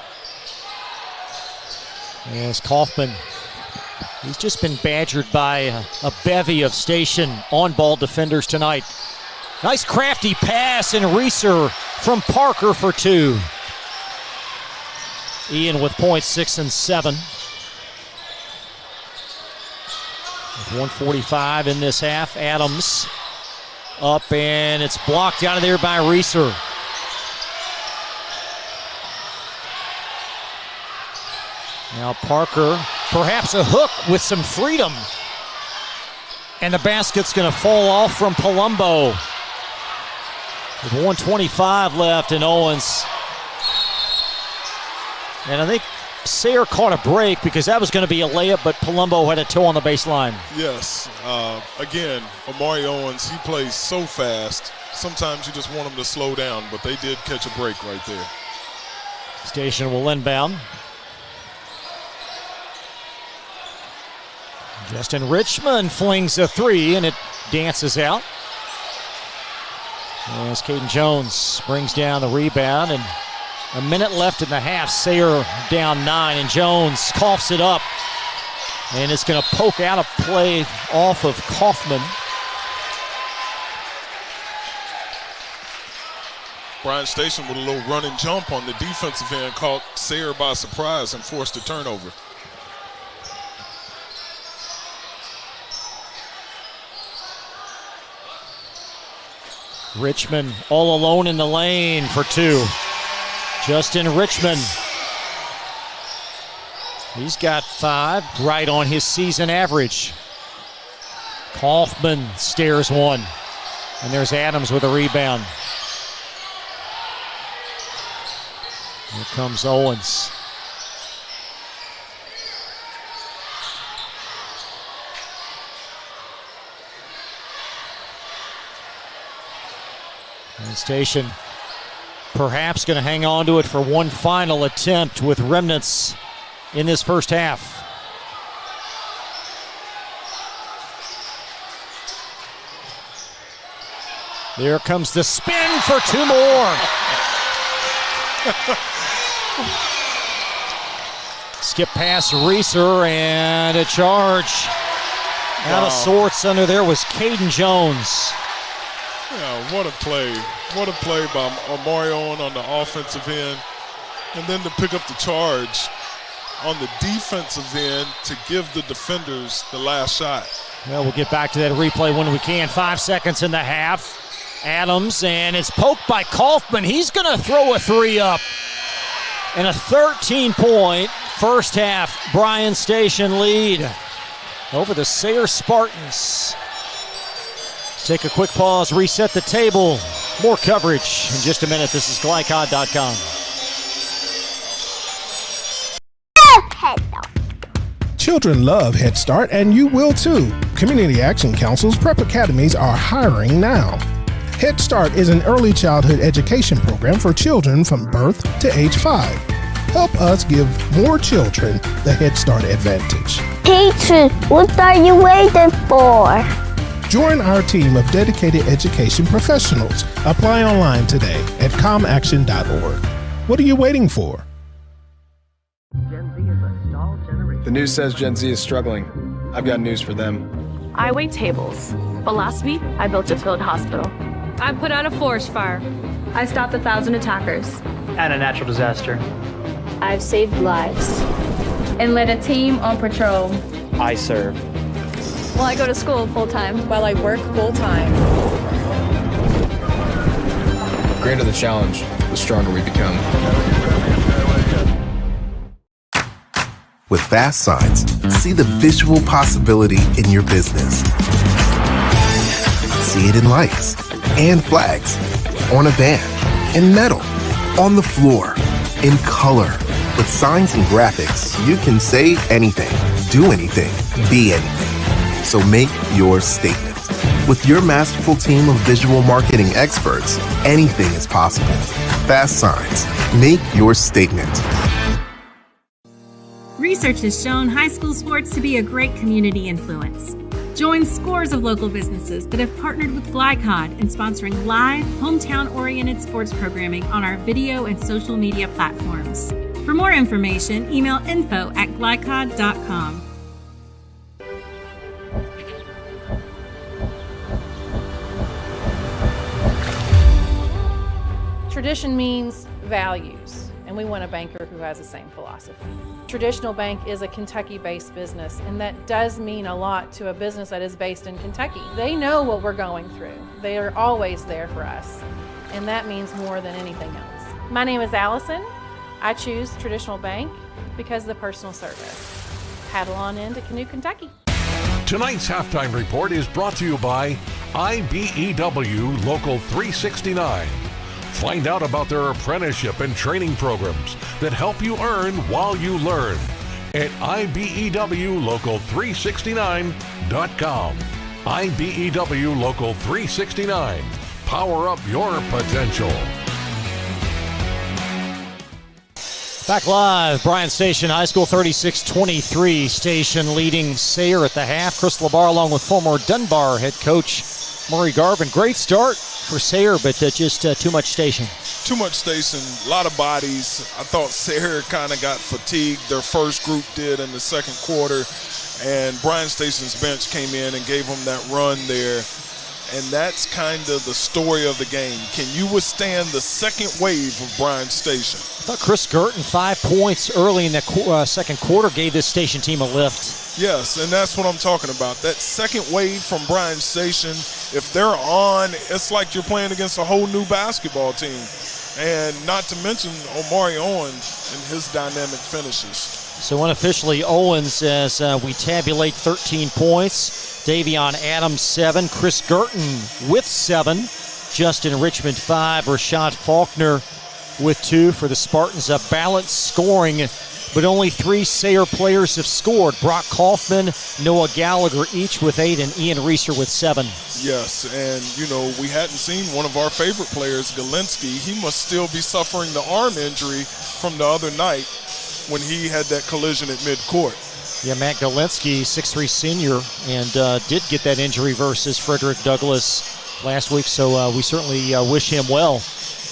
As Kaufman, he's just been badgered by a bevy of Station on-ball defenders tonight. Nice crafty pass and Reeser from Parker for 2. Ian with points 6 and 7. 1:45 in this half. Adams up, and it's blocked out of there by Reeser. Now Parker, perhaps a hook with some freedom. And the basket's going to fall off from Palumbo. With 1:25 left in Owens. And I think Sayre caught a break because that was going to be a layup, but Palumbo had a toe on the baseline. Yes. Again, Amari Owens, he plays so fast. Sometimes you just want him to slow down, but they did catch a break right there. Station will inbound. Justin Richmond flings a three, and it dances out. As Caden Jones brings down the rebound, and a minute left in the half. Sayre down 9, and Jones coughs it up. And it's going to poke out a play off of Kaufman. Bryan Station with a little run and jump on the defensive end caught Sayre by surprise and forced a turnover. Richmond all alone in the lane for 2. Justin Richmond. He's got 5, right on his season average. Kaufman stares one. And there's Adams with a rebound. Here comes Owens. And Station perhaps going to hang on to it for one final attempt with remnants in this first half. There comes the spin for 2 more. Skip past Reeser, and a charge. Out of sorts under there was Caden Jones. Yeah, what a play. What a play by Amari Owen on the offensive end. And then to pick up the charge on the defensive end to give the defenders the last shot. Well, we'll get back to that replay when we can. 5 seconds in the half. Adams, and it's poked by Kaufman. He's going to throw a 3 up. And a 13-point first half Bryan Station lead over the Sayre Spartans. Take a quick pause, reset the table. More coverage in just a minute. This is Glycod.com. Children love Head Start, and you will too. Community Action Council's prep academies are hiring now. Head Start is an early childhood education program for children from birth to age 5. Help us give more children the Head Start advantage. Teacher, what are you waiting for? Join our team of dedicated education professionals. Apply online today at comaction.org. What are you waiting for? The news says Gen Z is struggling. I've got news for them. I wait tables, but last week I built a field hospital. I put out a forest fire. I stopped 1,000 attackers. And a natural disaster. I've saved lives. And led a team on patrol. I serve. Well, I go to school full-time. While I work full-time. The greater the challenge, the stronger we become. With Fast Signs, see the visual possibility in your business. See it in lights and flags, on a van, in metal, on the floor, in color. With signs and graphics, you can say anything, do anything, be anything. So make your statement. With your masterful team of visual marketing experts, anything is possible. Fast Signs. Make your statement. Research has shown high school sports to be a great community influence. Join scores of local businesses that have partnered with Glycod in sponsoring live, hometown-oriented sports programming on our video and social media platforms. For more information, email info@glycod.com. Tradition means values. and we want a banker who has the same philosophy. Traditional Bank is a Kentucky-based business, and that does mean a lot to a business that is based in Kentucky. They know what we're going through. They are always there for us, and that means more than anything else. My name is Allison. I choose Traditional Bank because of the personal service. Paddle on into Canoe, Kentucky. Tonight's halftime report is brought to you by IBEW Local 369. Find out about their apprenticeship and training programs that help you earn while you learn at IBEWLocal369.com. IBEW Local 369. Power up your potential. Back live, Bryan Station High School 36-23. Station leading Sayre at the half. Chris LaBar along with former Dunbar head coach Murray Garvin. Great start for Sayre, but just too much Station. Too much Station, a lot of bodies. I thought Sayre kind of got fatigued. Their first group did in the second quarter, and Bryan Station's bench came in and gave them that run there. And that's kind of the story of the game. Can you withstand the second wave of Bryan Station? I thought Chris Girton, 5 points early in the second quarter, gave this Station team a lift. Yes, and that's what I'm talking about. That second wave from Bryan Station, if they're on, it's like you're playing against a whole new basketball team. And not to mention Omari Owens and his dynamic finishes. So unofficially, Owens, as we tabulate 13 points. Davion Adams, 7. Chris Girton with 7. Justin Richmond, 5. Rashad Faulkner with 2 for the Spartans. A balanced scoring, but only 3 Sayre players have scored. Brock Kaufman, Noah Gallagher, each with 8, and Ian Reeser with 7. Yes, and, we hadn't seen one of our favorite players, Galinsky. He must still be suffering the arm injury from the other night when he had that collision at midcourt. Yeah, Matt Galinsky, 6'3 senior, and did get that injury versus Frederick Douglass last week, so we certainly wish him well.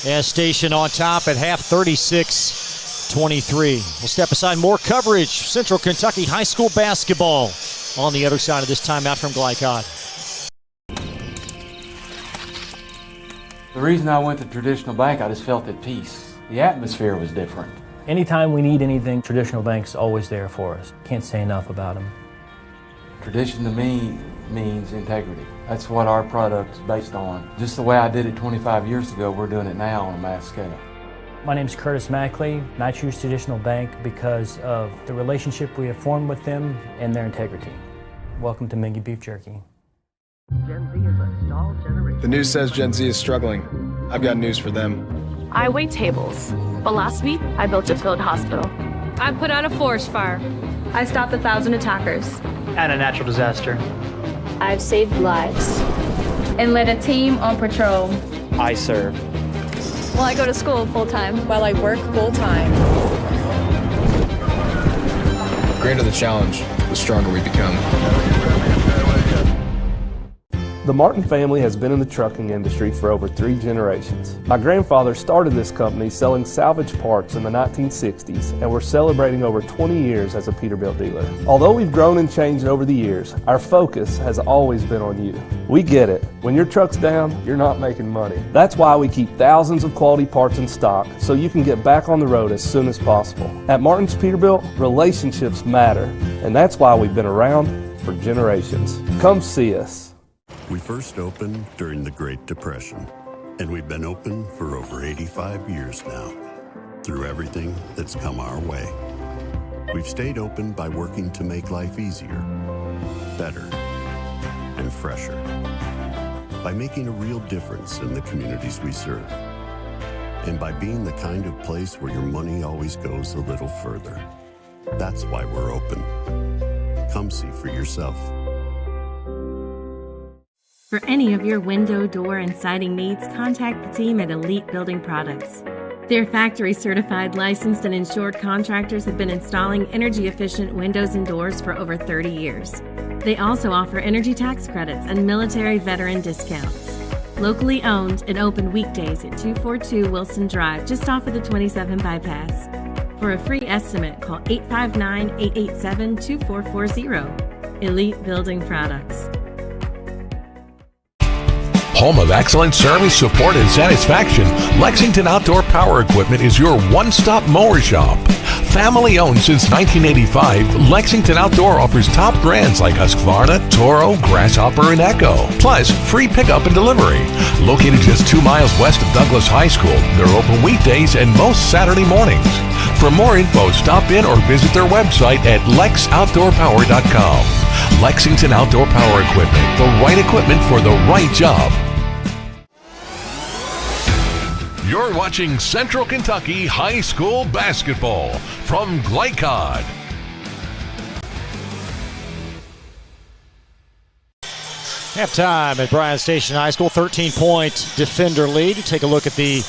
As Station on top at half, 36-23. We'll step aside, more coverage. Central Kentucky High School basketball on the other side of this timeout from Glycod. The reason I went to Traditional Bank, I just felt at peace. The atmosphere was different. Anytime we need anything, Traditional Bank's always there for us. Can't say enough about them. Tradition to me means integrity. That's what our product is based on. Just the way I did it 25 years ago, we're doing it now on a mass scale. My name is Curtis Mackley, and I choose Traditional Bank because of the relationship we have formed with them and their integrity. Welcome to Mingy Beef Jerky. Gen Z is a stalled generation. The news says Gen Z is struggling. I've got news for them. I wait tables, but last week I built a field hospital. I put out a forest fire. I stopped 1,000 attackers. And a natural disaster. I've saved lives. And led a team on patrol. I serve. Well, I go to school full-time. While I work full-time. The greater the challenge, the stronger we become. The Martin family has been in the trucking industry for over 3 generations. My grandfather started this company selling salvage parts in the 1960s, and we're celebrating over 20 years as a Peterbilt dealer. Although we've grown and changed over the years, our focus has always been on you. We get it. When your truck's down, you're not making money. That's why we keep thousands of quality parts in stock so you can get back on the road as soon as possible. At Martin's Peterbilt, relationships matter, and that's why we've been around for generations. Come see us. We first opened during the Great Depression, and we've been open for over 85 years now. Through everything that's come our way, we've stayed open by working to make life easier, better, and fresher. By making a real difference in the communities we serve. And by being the kind of place where your money always goes a little further. That's why we're open. Come see for yourself. For any of your window, door, and siding needs, contact the team at Elite Building Products. Their factory-certified, licensed, and insured contractors have been installing energy-efficient windows and doors for over 30 years. They also offer energy tax credits and military veteran discounts. Locally owned and open weekdays at 242 Wilson Drive, just off of the 27 bypass. For a free estimate, call 859-887-2440. Elite Building Products. Home of excellent service, support, and satisfaction, Lexington Outdoor Power Equipment is your one-stop mower shop. Family owned since 1985, Lexington Outdoor offers top brands like Husqvarna, Toro, Grasshopper, and Echo. Plus, free pickup and delivery. Located just 2 miles west of Douglas High School, they're open weekdays and most Saturday mornings. For more info, stop in or visit their website at lexoutdoorpower.com. Lexington Outdoor Power Equipment, the right equipment for the right job. You're watching Central Kentucky High School Basketball from Glycod. Halftime at Bryan Station High School, 13-point Defender lead. Take a look at the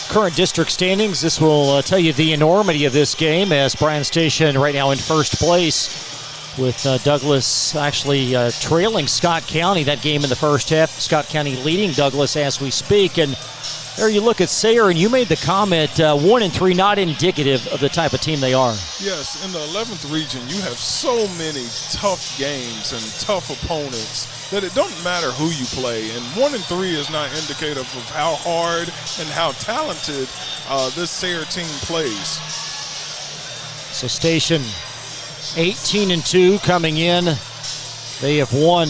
current district standings. This will tell you the enormity of this game, as Bryan Station right now in first place, with Douglas actually trailing Scott County that game in the first half. Scott County leading Douglas as we speak. And there you look at Sayre, and you made the comment, 1-3 not indicative of the type of team they are. Yes, in the 11th region, you have so many tough games and tough opponents that it doesn't matter who you play. And 1-3 is not indicative of how hard and how talented this Sayre team plays. So Station 18-2 coming in. They have won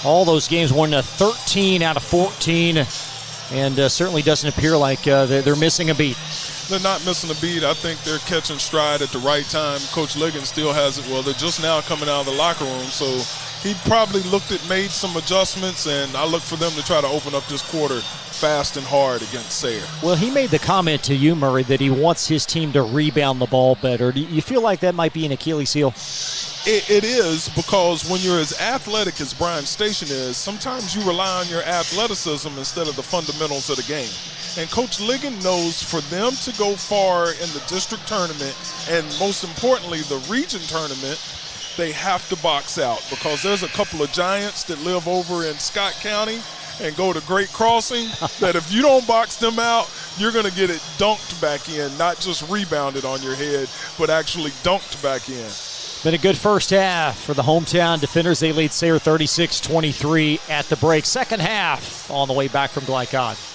all those games, won 13 out of 14. And certainly doesn't appear like they're missing a beat. They're not missing a beat. I think they're catching stride at the right time. Coach Liggins still has it. Well, they're just now coming out of the locker room, so he probably made some adjustments, and I look for them to try to open up this quarter fast and hard against Sayre. Well, he made the comment to you, Murray, that he wants his team to rebound the ball better. Do you feel like that might be an Achilles heel? It is, because when you're as athletic as Bryan Station is, sometimes you rely on your athleticism instead of the fundamentals of the game. And Coach Liggins knows for them to go far in the district tournament, and most importantly the region tournament, they have to box out, because there's a couple of giants that live over in Scott County and go to Great Crossing that if you don't box them out, you're going to get it dunked back in, not just rebounded on your head, but actually dunked back in. Been a good first half for the hometown Defenders. They lead Sayre 36-23 at the break. Second half on the way back from Glycod.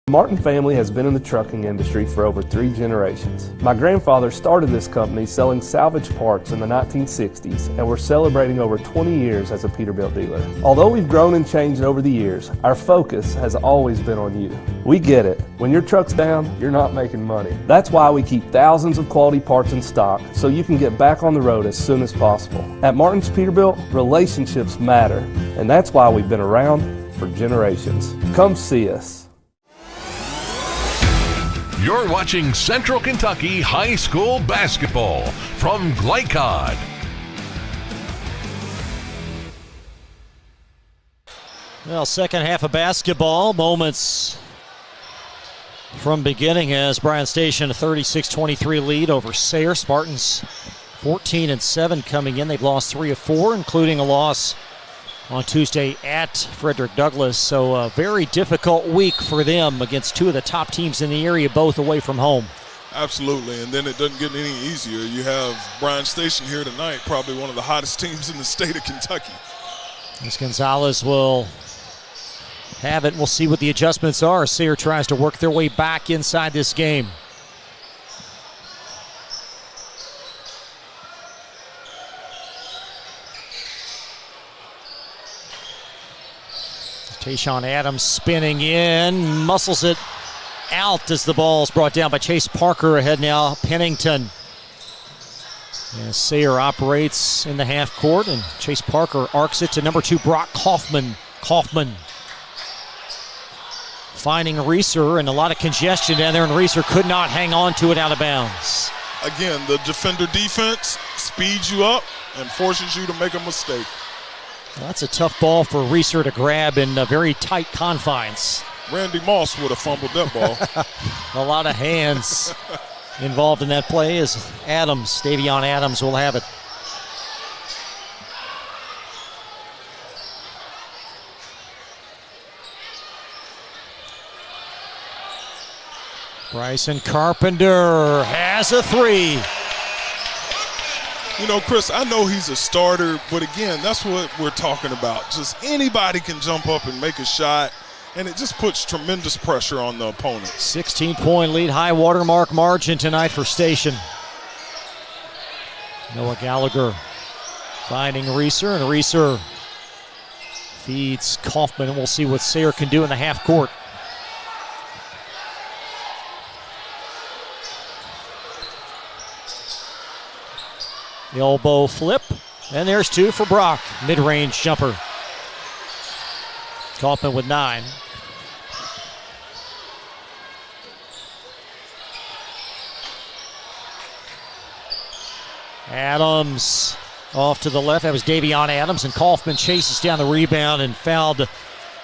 The Martin family has been in the trucking industry for over 3 generations. My grandfather started this company selling salvage parts in the 1960s, and we're celebrating over 20 years as a Peterbilt dealer. Although we've grown and changed over the years, our focus has always been on you. We get it. When your truck's down, you're not making money. That's why we keep thousands of quality parts in stock, so you can get back on the road as soon as possible. At Martin's Peterbilt, relationships matter, and that's why we've been around for generations. Come see us. You're watching Central Kentucky High School Basketball from Glycod. Well, second half of basketball, moments from beginning as Bryan Station a 36-23 lead over Sayre. Spartans 14-7 coming in. They've lost 3 of 4, including a loss on Tuesday at Frederick Douglass. So a very difficult week for them against 2 of the top teams in the area, both away from home. Absolutely, and then it doesn't get any easier. You have Bryan Station here tonight, probably one of the hottest teams in the state of Kentucky. As Gonzalez will have it, we'll see what the adjustments are. Sayre tries to work their way back inside this game. Tayshawn Adams spinning in, muscles it out as the ball is brought down by Chase Parker. Ahead now, Pennington. As Sayre operates in the half court, and Chase Parker arcs it to number 2, Brock Kaufman. Finding Reeser, and a lot of congestion down there, and Reeser could not hang on to it out of bounds. Again, the defender defense speeds you up and forces you to make a mistake. Well, that's a tough ball for Reeser to grab in very tight confines. Randy Moss would have fumbled that ball. A lot of hands involved in that play as Davion Adams will have it. Bryson Carpenter has a 3. You know, Chris, I know he's a starter, but again, that's what we're talking about. Just anybody can jump up and make a shot, and it just puts tremendous pressure on the opponent. 16-point lead, high watermark margin tonight for Station. Noah Gallagher finding Reeser, and Reeser feeds Kaufman, and we'll see what Sayre can do in the half court. The elbow flip, and there's two for Brock. Mid-range jumper. Kaufman with 9. Adams off to the left. That was Davion Adams, and Kaufman chases down the rebound and fouled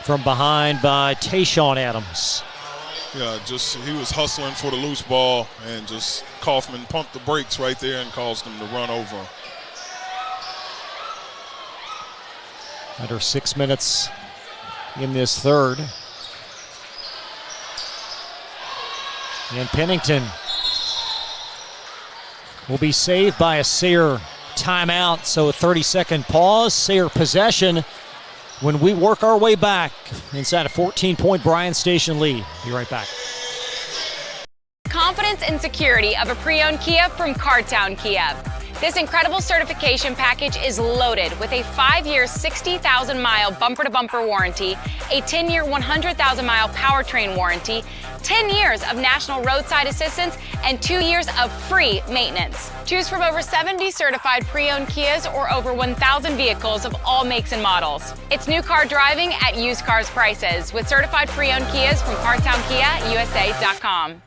from behind by Tayshawn Adams. Yeah, just he was hustling for the loose ball, and just Kaufman pumped the brakes right there and caused him to run over. Under 6 minutes in this third. And Pennington will be saved by a Sayre timeout, so a 30-second pause. Sayre possession when we work our way back inside a 14-point Bryan Station lead. Be right back. Confidence and security of a pre-owned Kia from Cartown Kia. This incredible certification package is loaded with a 5-year, 60,000-mile bumper-to-bumper warranty, a 10-year, 100,000-mile powertrain warranty, 10 years of national roadside assistance, and 2 years of free maintenance. Choose from over 70 certified pre-owned Kias or over 1,000 vehicles of all makes and models. It's new car driving at used cars prices with certified pre-owned Kias from CartownKiaUSA.com.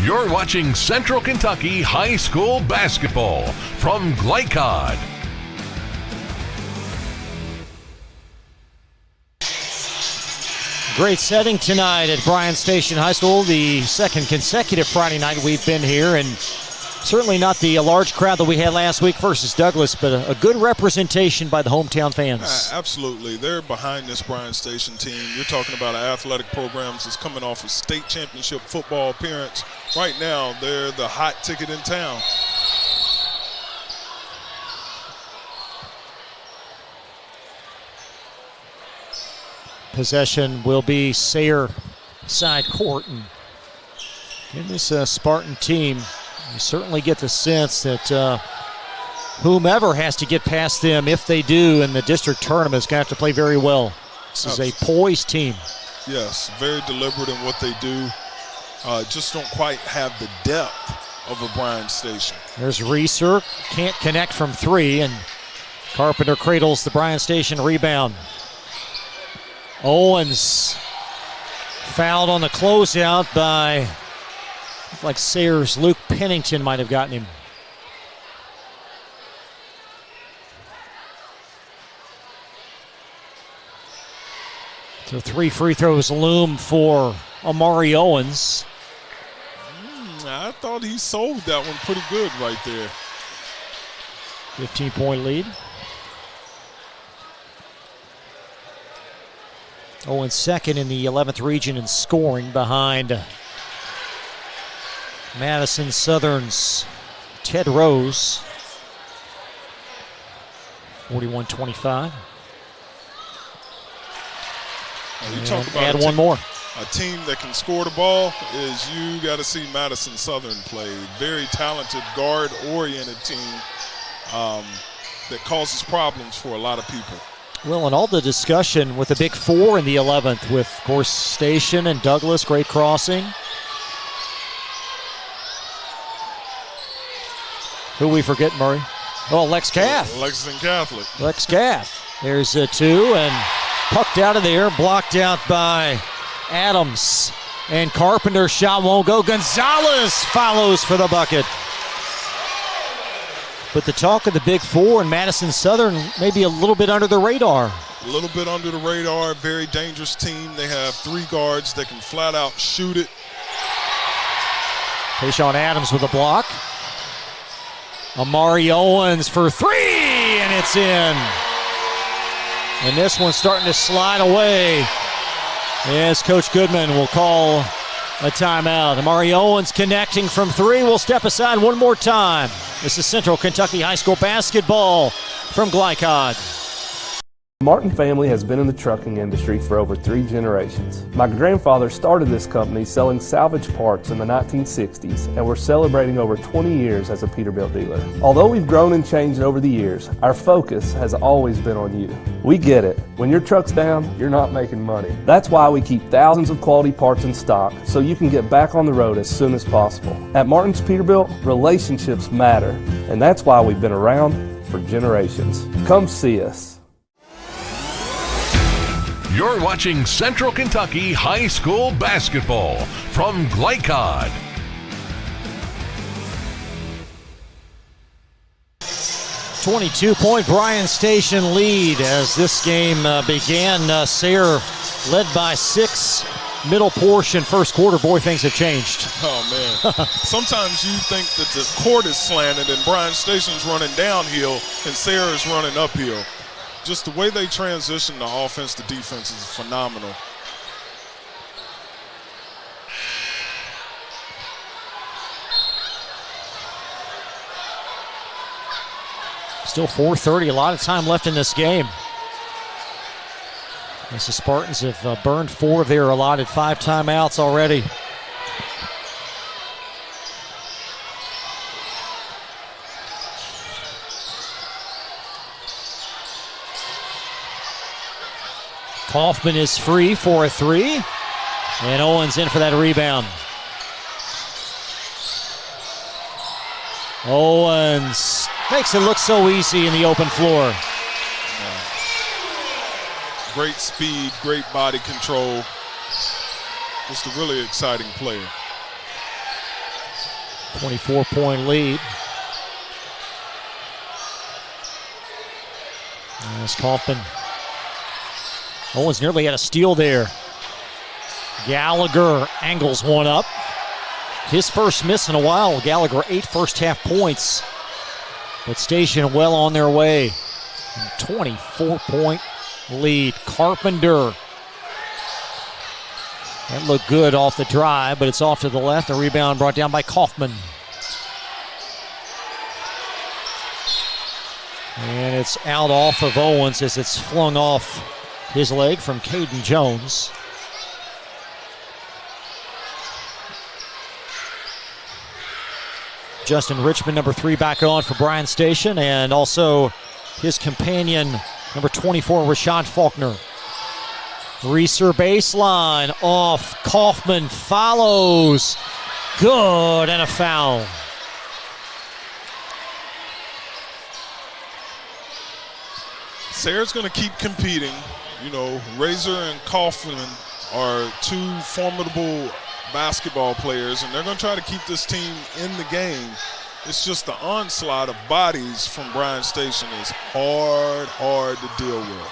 You're watching Central Kentucky High School Basketball from Glycod. Great setting tonight at Bryan Station High School. The second consecutive Friday night we've been here, and certainly not the large crowd that we had last week versus Douglas, but a good representation by the hometown fans. Absolutely. They're behind this Bryan Station team. You're talking about an athletic program that's coming off a state championship football appearance. Right now, they're the hot ticket in town. Possession will be Sayre side court. And in this Spartan team, you certainly get the sense that whomever has to get past them, if they do in the district tournament, is going to have to play very well. This is a poised team. Yes, very deliberate in what they do. Just don't quite have the depth of a Bryan Station. There's Reeser, can't connect from 3, and Carpenter cradles the Bryan Station rebound. Owens fouled on the closeout by, like Sayre's Luke Pennington might have gotten him. So 3 free throws loom for Amari Owens. I thought he sold that one pretty good right there. 15-point lead. Owens second in the 11th region in scoring behind Madison Southern's Ted Rose. 41-25. You talk about add one more. A team that can score the ball is you got to see Madison Southern play. Very talented, guard-oriented team that causes problems for a lot of people. Well, and all the discussion with the Big Four in the 11th with, of course, Station and Douglas, great crossing. Who we forget, Murray? Oh, Lex Cath. Lexington Catholic. Lex Cath. There's a 2, and pucked out of there, blocked out by Adams. And Carpenter's shot won't go. Gonzalez follows for the bucket. But the talk of the Big Four and Madison Southern may be a little bit under the radar. A little bit under the radar, very dangerous team. They have 3 guards that can flat out shoot it. Tayshawn Adams with a block. Amari Owens for 3, and it's in. And this one's starting to slide away as Coach Goodman will call a timeout. Amari Owens connecting from 3. We'll step aside one more time. This is Central Kentucky High School basketball from Glycod. The Martin family has been in the trucking industry for over 3 generations. My grandfather started this company selling salvage parts in the 1960s, and we're celebrating over 20 years as a Peterbilt dealer. Although we've grown and changed over the years, our focus has always been on you. We get it. When your truck's down, you're not making money. That's why we keep thousands of quality parts in stock so you can get back on the road as soon as possible. At Martin's Peterbilt, relationships matter, and that's why we've been around for generations. Come see us. You're watching Central Kentucky High School basketball from Glycod. .22 Bryan Station lead as this game began. Sayre led by 6. Middle portion, first quarter. Boy, things have changed. Oh, man. Sometimes you think that the court is slanted and Bryan Station's running downhill and Sayre is running uphill. Just the way they transition the offense to defense is phenomenal. Still 4:30, a lot of time left in this game. As the Spartans have burned 4 of their allotted 5 timeouts already. Kaufman is free for a 3, and Owens in for that rebound. Owens makes it look so easy in the open floor. Great speed, great body control. Just a really exciting player. 24-point lead. There's Kaufman. Owens nearly had a steal there. Gallagher angles one up. His first miss in a while. Gallagher 8 first half points. But Station well on their way. 24-point lead. Carpenter. That looked good off the drive, but it's off to the left. The rebound brought down by Kaufman. And it's out off of Owens as it's flung off his leg from Caden Jones. Justin Richmond, number 3, back on for Bryan Station, and also his companion, number 24, Rashad Faulkner. Reeser baseline off. Kaufman follows. Good, and a foul. Sayre's going to keep competing. You know, Razor and Kaufman are 2 formidable basketball players, and they're going to try to keep this team in the game. It's just the onslaught of bodies from Bryan Station is hard to deal with.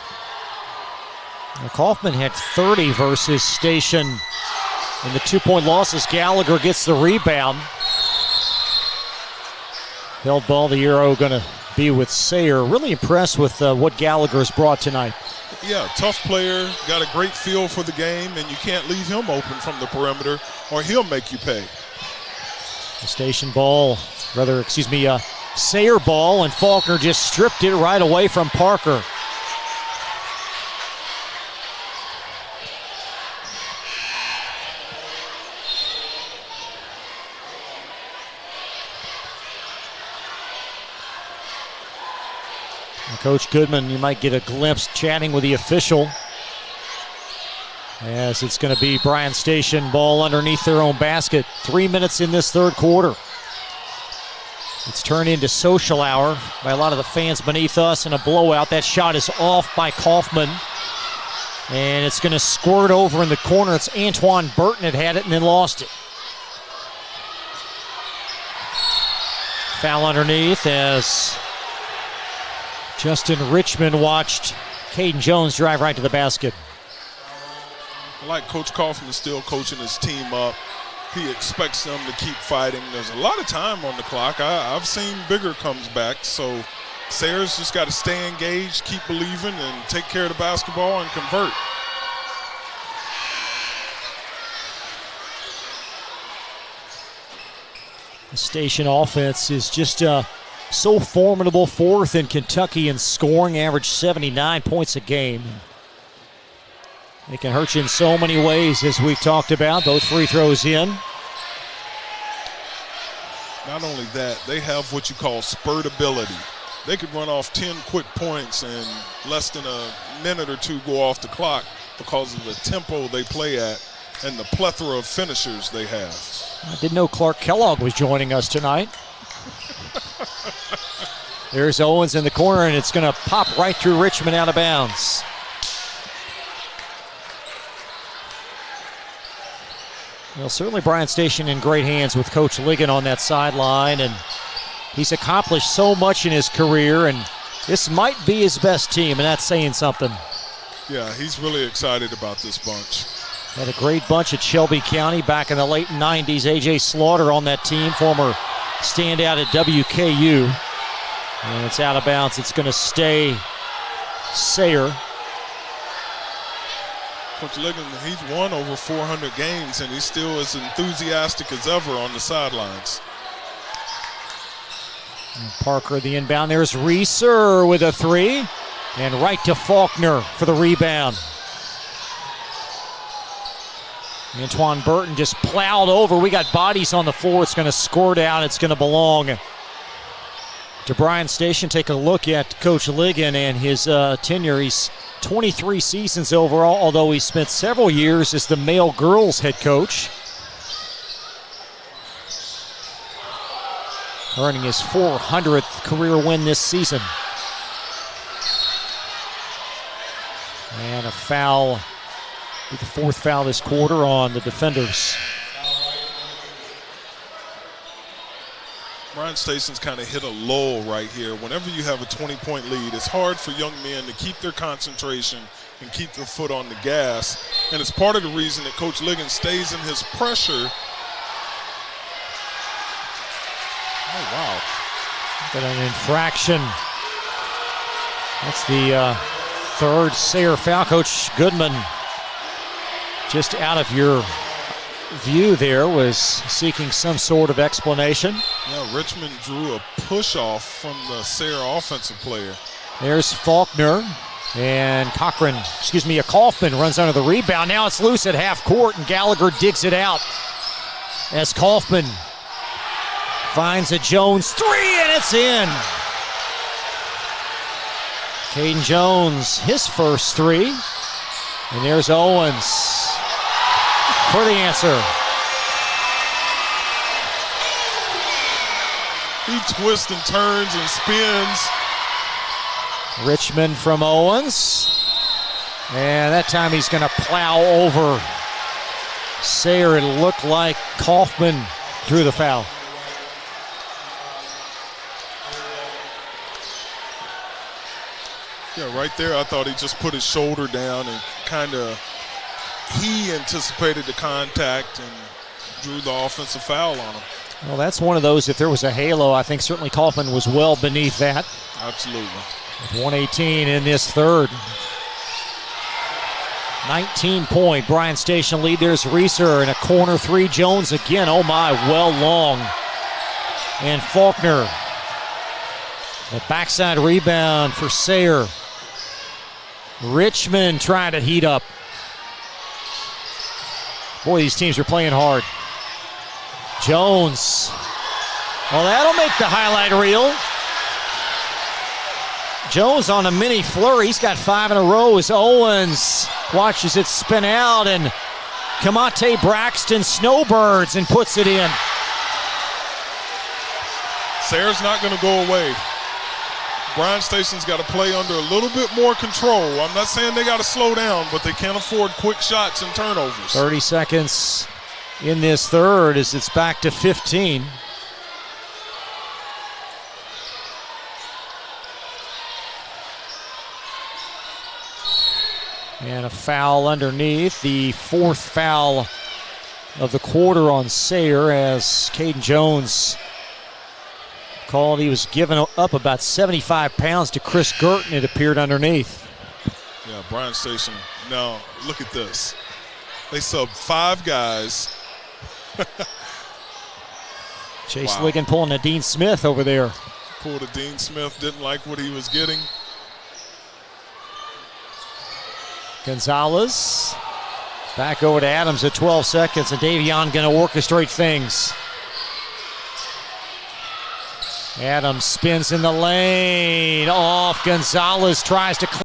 Now, Kaufman had 30 versus Station in the 2-point losses. Gallagher gets the rebound. Held ball, the Euro going to be with Sayre. Really impressed with what Gallagher's brought tonight. Yeah, tough player, got a great feel for the game, and you can't leave him open from the perimeter or he'll make you pay. The Station ball, Sayre ball, and Faulkner just stripped it right away from Parker. Coach Goodman, you might get a glimpse chatting with the official as it's going to be Bryan Station ball underneath their own basket. 3 minutes in this third quarter. It's turned into social hour by a lot of the fans beneath us and a blowout. That shot is off by Kaufman, and it's going to squirt over in the corner. It's Antoine Burton had it and then lost it. Foul underneath as Justin Richmond watched Caden Jones drive right to the basket. I like Coach Kaufman is still coaching his team up. He expects them to keep fighting. There's a lot of time on the clock. I've seen bigger comebacks, so Sayre's just got to stay engaged, keep believing, and take care of the basketball and convert. The Station offense is just so formidable, fourth in Kentucky in scoring, average 79 points a game. They can hurt you in so many ways, as we've talked about. Both free throws in. Not only that, they have what you call spurt ability. They could run off 10 quick points and less than a minute or two go off the clock because of the tempo they play at and the plethora of finishers they have. I didn't know Clark Kellogg was joining us tonight. There's Owens in the corner, and it's going to pop right through Richmond out of bounds. Well, certainly Bryan Station in great hands with Coach Ligon on that sideline, and he's accomplished so much in his career, and this might be his best team, and that's saying something. Yeah, he's really excited about this bunch. Had a great bunch at Shelby County back in the late 90s. A.J. Slaughter on that team, former standout at WKU. And it's out of bounds. It's going to stay Sayre. Coach Ligon, he's won over 400 games, and he's still as enthusiastic as ever on the sidelines. And Parker, the inbound. There's Reeser with a three. And right to Faulkner for the rebound. Antoine Burton just plowed over. We got bodies on the floor. It's going to score down. It's going to belong to Bryan Station. Take a look at Coach Ligon and his tenure. He's 23 seasons overall, although he spent several years as the male girls head coach. Earning his 400th career win this season. And a foul, with the fourth foul this quarter on the defenders. Bryan Station's kind of hit a lull right here. Whenever you have a 20-point lead, it's hard for young men to keep their concentration and keep their foot on the gas. And it's part of the reason that Coach Ligon stays in his pressure. Oh, wow. Got an infraction. That's the third Sayre foul. Coach Goodman, just out of your view there, was seeking some sort of explanation. Yeah, Richmond drew a push off from the Sayre offensive player. There's Faulkner, and Kaufman runs under the rebound. Now it's loose at half court, and Gallagher digs it out as Kaufman finds a Jones three, and it's in. Caden Jones, his first three. And there's Owens for the answer. He twists and turns and spins. Richmond from Owens. And that time he's going to plow over Sayre. It looked like Kaufman drew the foul. Yeah, right there, I thought he just put his shoulder down and kind of, he anticipated the contact and drew the offensive foul on him. Well, that's one of those, if there was a halo, I think certainly Kaufman was well beneath that. Absolutely. With 1:18 in this third. 19-point Bryan Station lead. There's Reeser and a corner three. Jones again, oh my, well long. And Faulkner. A backside rebound for Sayre. Richmond trying to heat up. Boy, these teams are playing hard. Jones. Well, that'll make the highlight reel. Jones on a mini flurry. He's got 5 in a row as Owens watches it spin out, and Kamate Braxton snowbirds and puts it in. Sayre's not going to go away. Bryan Station's got to play under a little bit more control. I'm not saying they got to slow down, but they can't afford quick shots and turnovers. 30 seconds in this third as it's back to 15. And a foul underneath. The fourth foul of the quarter on Sayre as Caden Jones called. He was giving up about 75 pounds to Chris Girton, it appeared, underneath. Yeah, Bryan Station. Now, look at this. They subbed 5 guys. Chase Ligon pulling a Dean Smith over there. Pulled a Dean Smith, didn't like what he was getting. Gonzalez back over to Adams at 12 seconds, and Davion going to orchestrate things. Adams spins in the lane, off. Gonzalez tries to